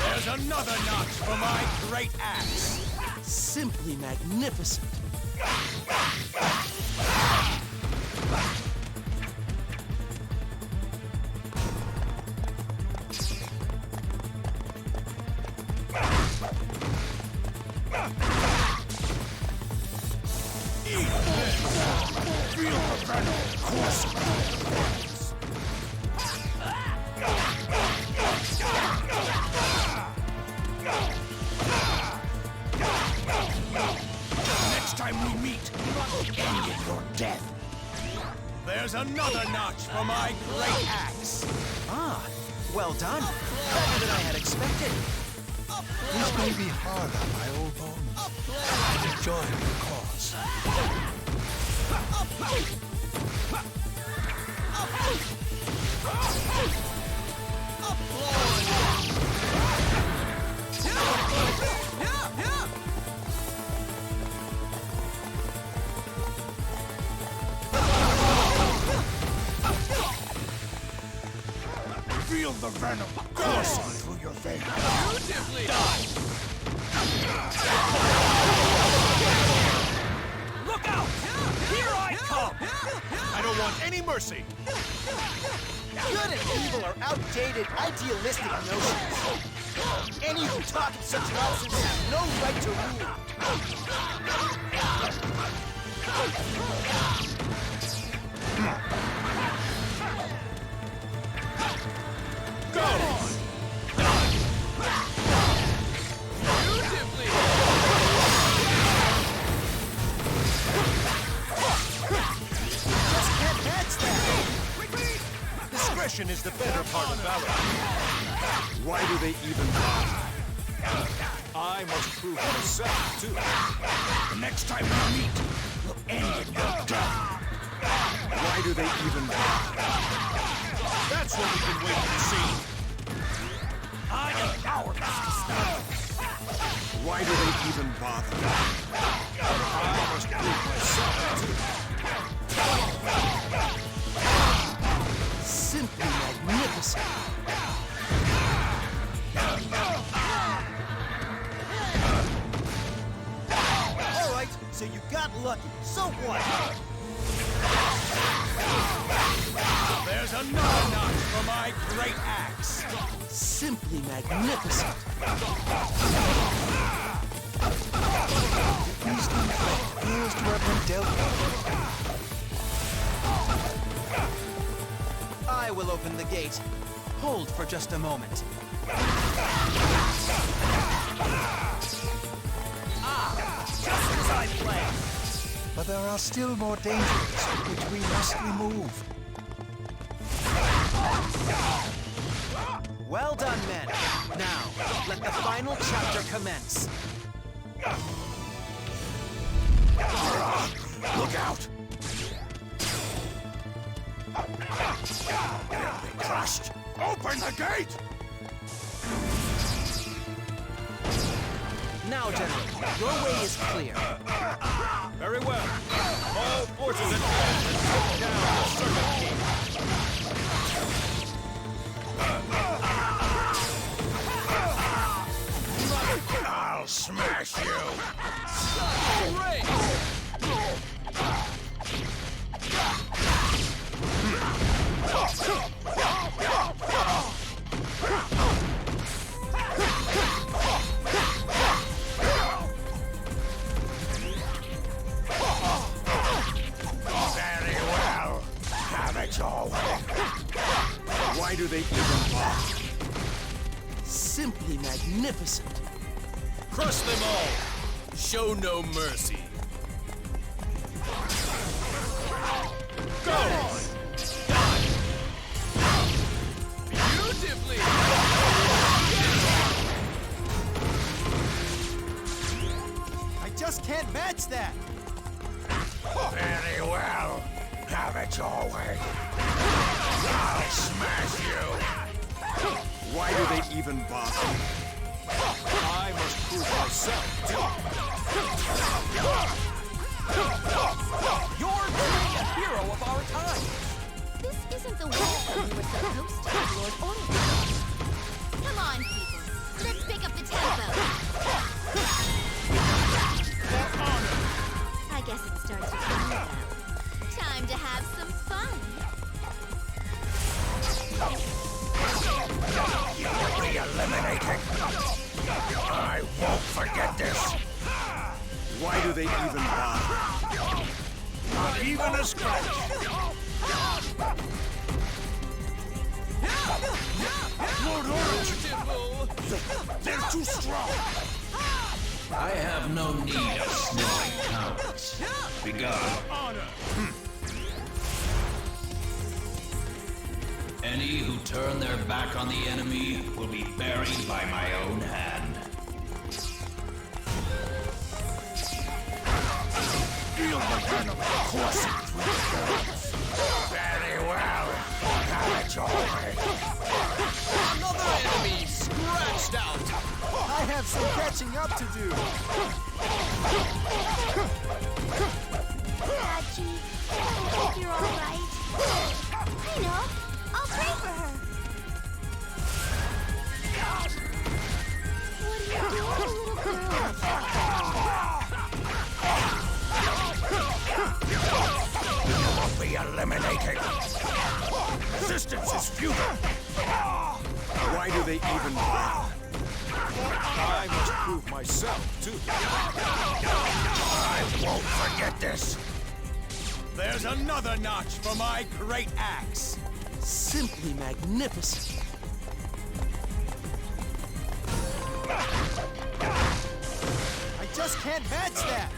There's another notch for my great axe. Simply magnificent. Eat this. Feel the venom course through your veins. Next time we meet, we'll end in your death. There's another notch for my great axe. Ah, well done. Better than I had expected. This may be hard on my old bones. I enjoy your cause. Feel the venom coursing through your veins. Beautifully done. Look out! Here I come! I don't want any mercy. Good and evil are outdated, idealistic notions. Any who talk in such nonsense have no right to rule. Go! Beautifully! Just can't match that. Discretion is the better part of valor. Why do they even bother? I must prove myself, too. The next time we meet, we'll end in your death. Why do they even bother? That's what we've been waiting to see. I am powerless to stop. Why do they even bother? I must prove myself, too. Simply magnificent. All right, so you got lucky. So what? There's another notch for my great axe. Simply magnificent. Instant threat appears to have been dealt with. will open the gate. Hold for just a moment. Just as I planned. But there are still more dangers, which we must remove. Well done, men. Now, let the final chapter commence. Look out! They'll be crushed. Open the gate! Now, General, your way is clear. Very well. All forces advance and take down the Serpent King. I'll smash you! Great! Very well. Have it your way. Why do they even bother? Simply magnificent. Crush them all! Show no mercy. Go! Beautifully! I just can't match that. Very well. Have it your way. I'll smash you. Why do they even bother? I must prove myself, too. You're truly a hero of our time! This isn't the way we were supposed to, Lord Orochi. Come on, people. Let's pick up the tempo. I guess it starts with me now. Time to have some fun. You will be eliminated. I won't forget this. Why do they even bother? Not even a scratch. Lord Orochi! They're too strong. I have no need of sniveling cowards. Begone. Any who turn their back on the enemy will be buried by my own hand. Feel the venom coursing through the bones. Very well. Have it your way. Another enemy scratched out! I have some catching up to do. Hachi, I hope you're all right. I know. I'll pray for her. What are you doing, little girl? You will be eliminated. Resistance is futile. Why do they even bother? I must prove myself, too. I won't forget this. There's another notch for my great axe. Simply magnificent. I just can't match that.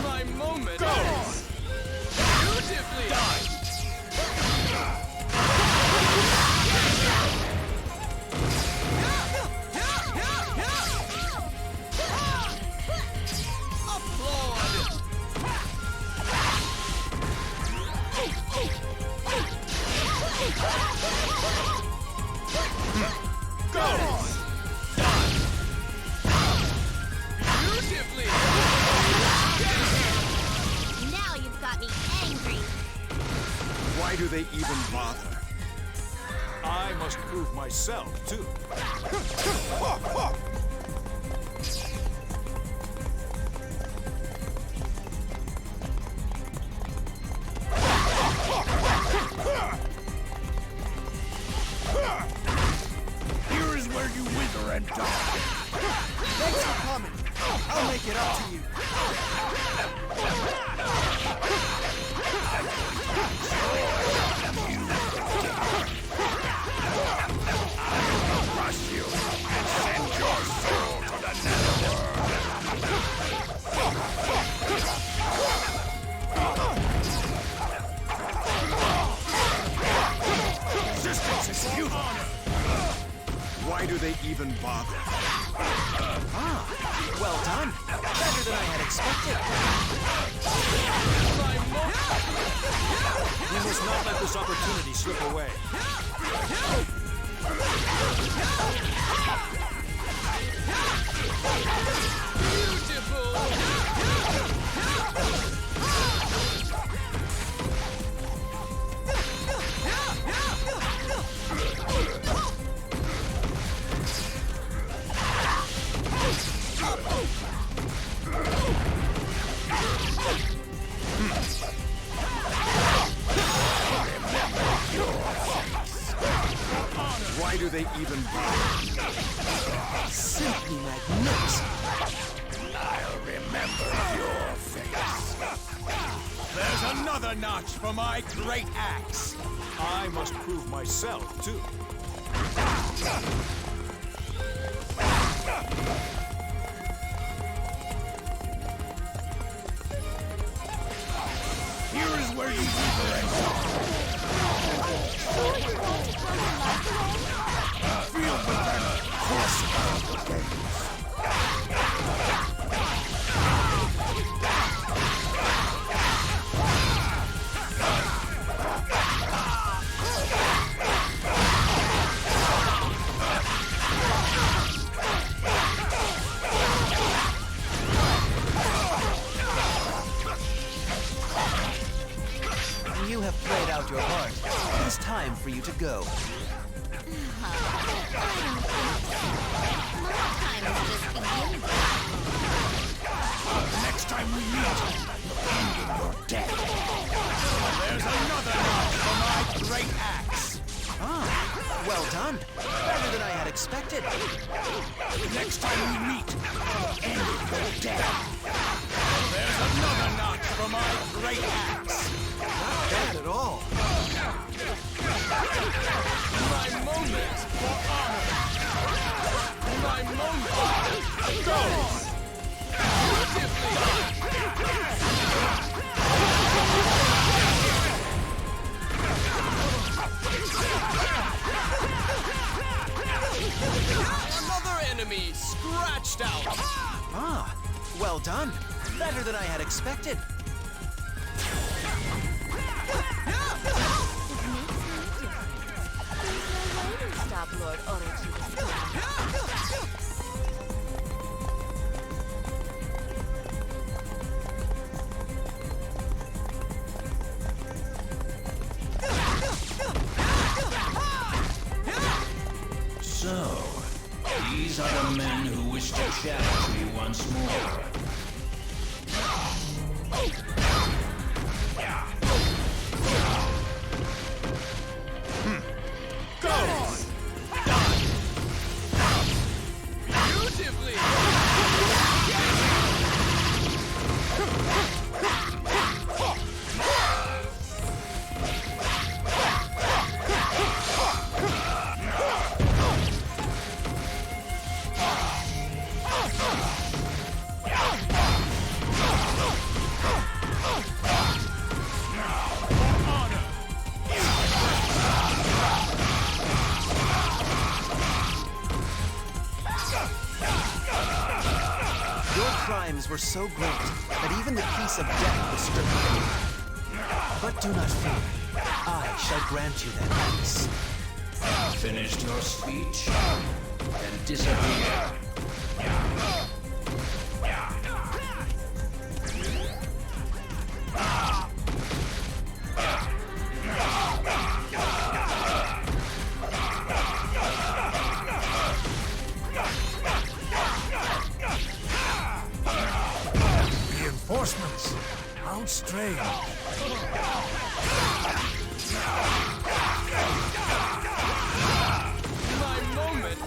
My moment! Beautifully! Beautifully! Now you've got me angry. Why do they even bother? I must prove myself, too. Here is where you wither and die. Thanks for coming. I'll make it up to you. Crush you and send your soul to the netherworld. Resistance is futile. Why do they even bother? Well done. Better than I had expected. We must not let this opportunity slip away. Why do they even bother? Simply magnificent. I'll remember your face. There's another notch for my great axe. I must prove myself, too. Here is where you wither and feel the venom coursing out the veins. You have played out your part. It is time for you to go. Next time we meet, end in your death. There's another notch for my great axe. Well done. Better than I had expected. Next time we meet, end in your death. There's another notch for my great axe. Not bad at all. My moment for honor. My moment. Go on. Another enemy scratched out. Well done. Better than I had expected. Stop Lord Orochi this time. So, these are the men who wish to challenge me once more. Go on. Beautifully. Your crimes were so great that even the peace of death was stripped from you. But do not fear. I shall grant you that peace. Finished your speech? Then disappear. Reinforcements. How strange. My moment.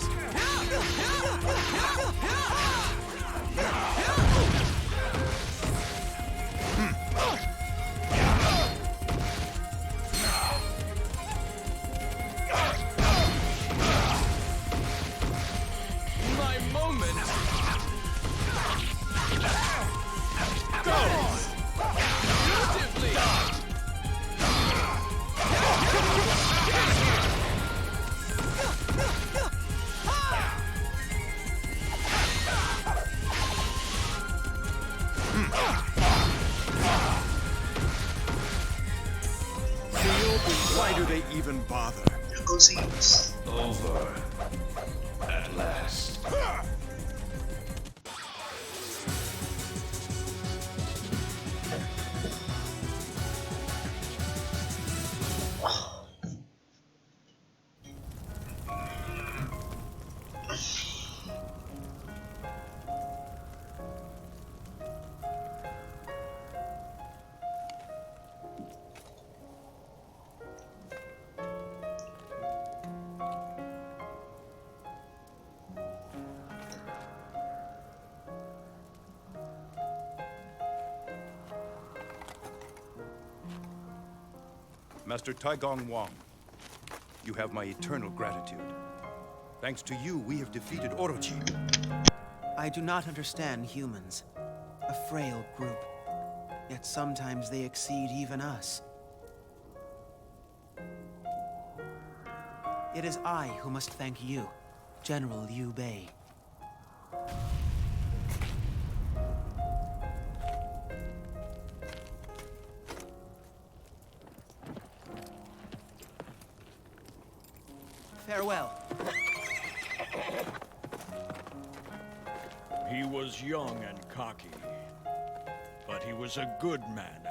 even bother? Lo conseguimos. Over. At last. Master Taigong Wang, you have my eternal gratitude. Thanks to you, we have defeated Orochi. I do not understand humans. A frail group. Yet sometimes they exceed even us. It is I who must thank you, General Liu Bei. Farewell. He was young and cocky, but he was a good man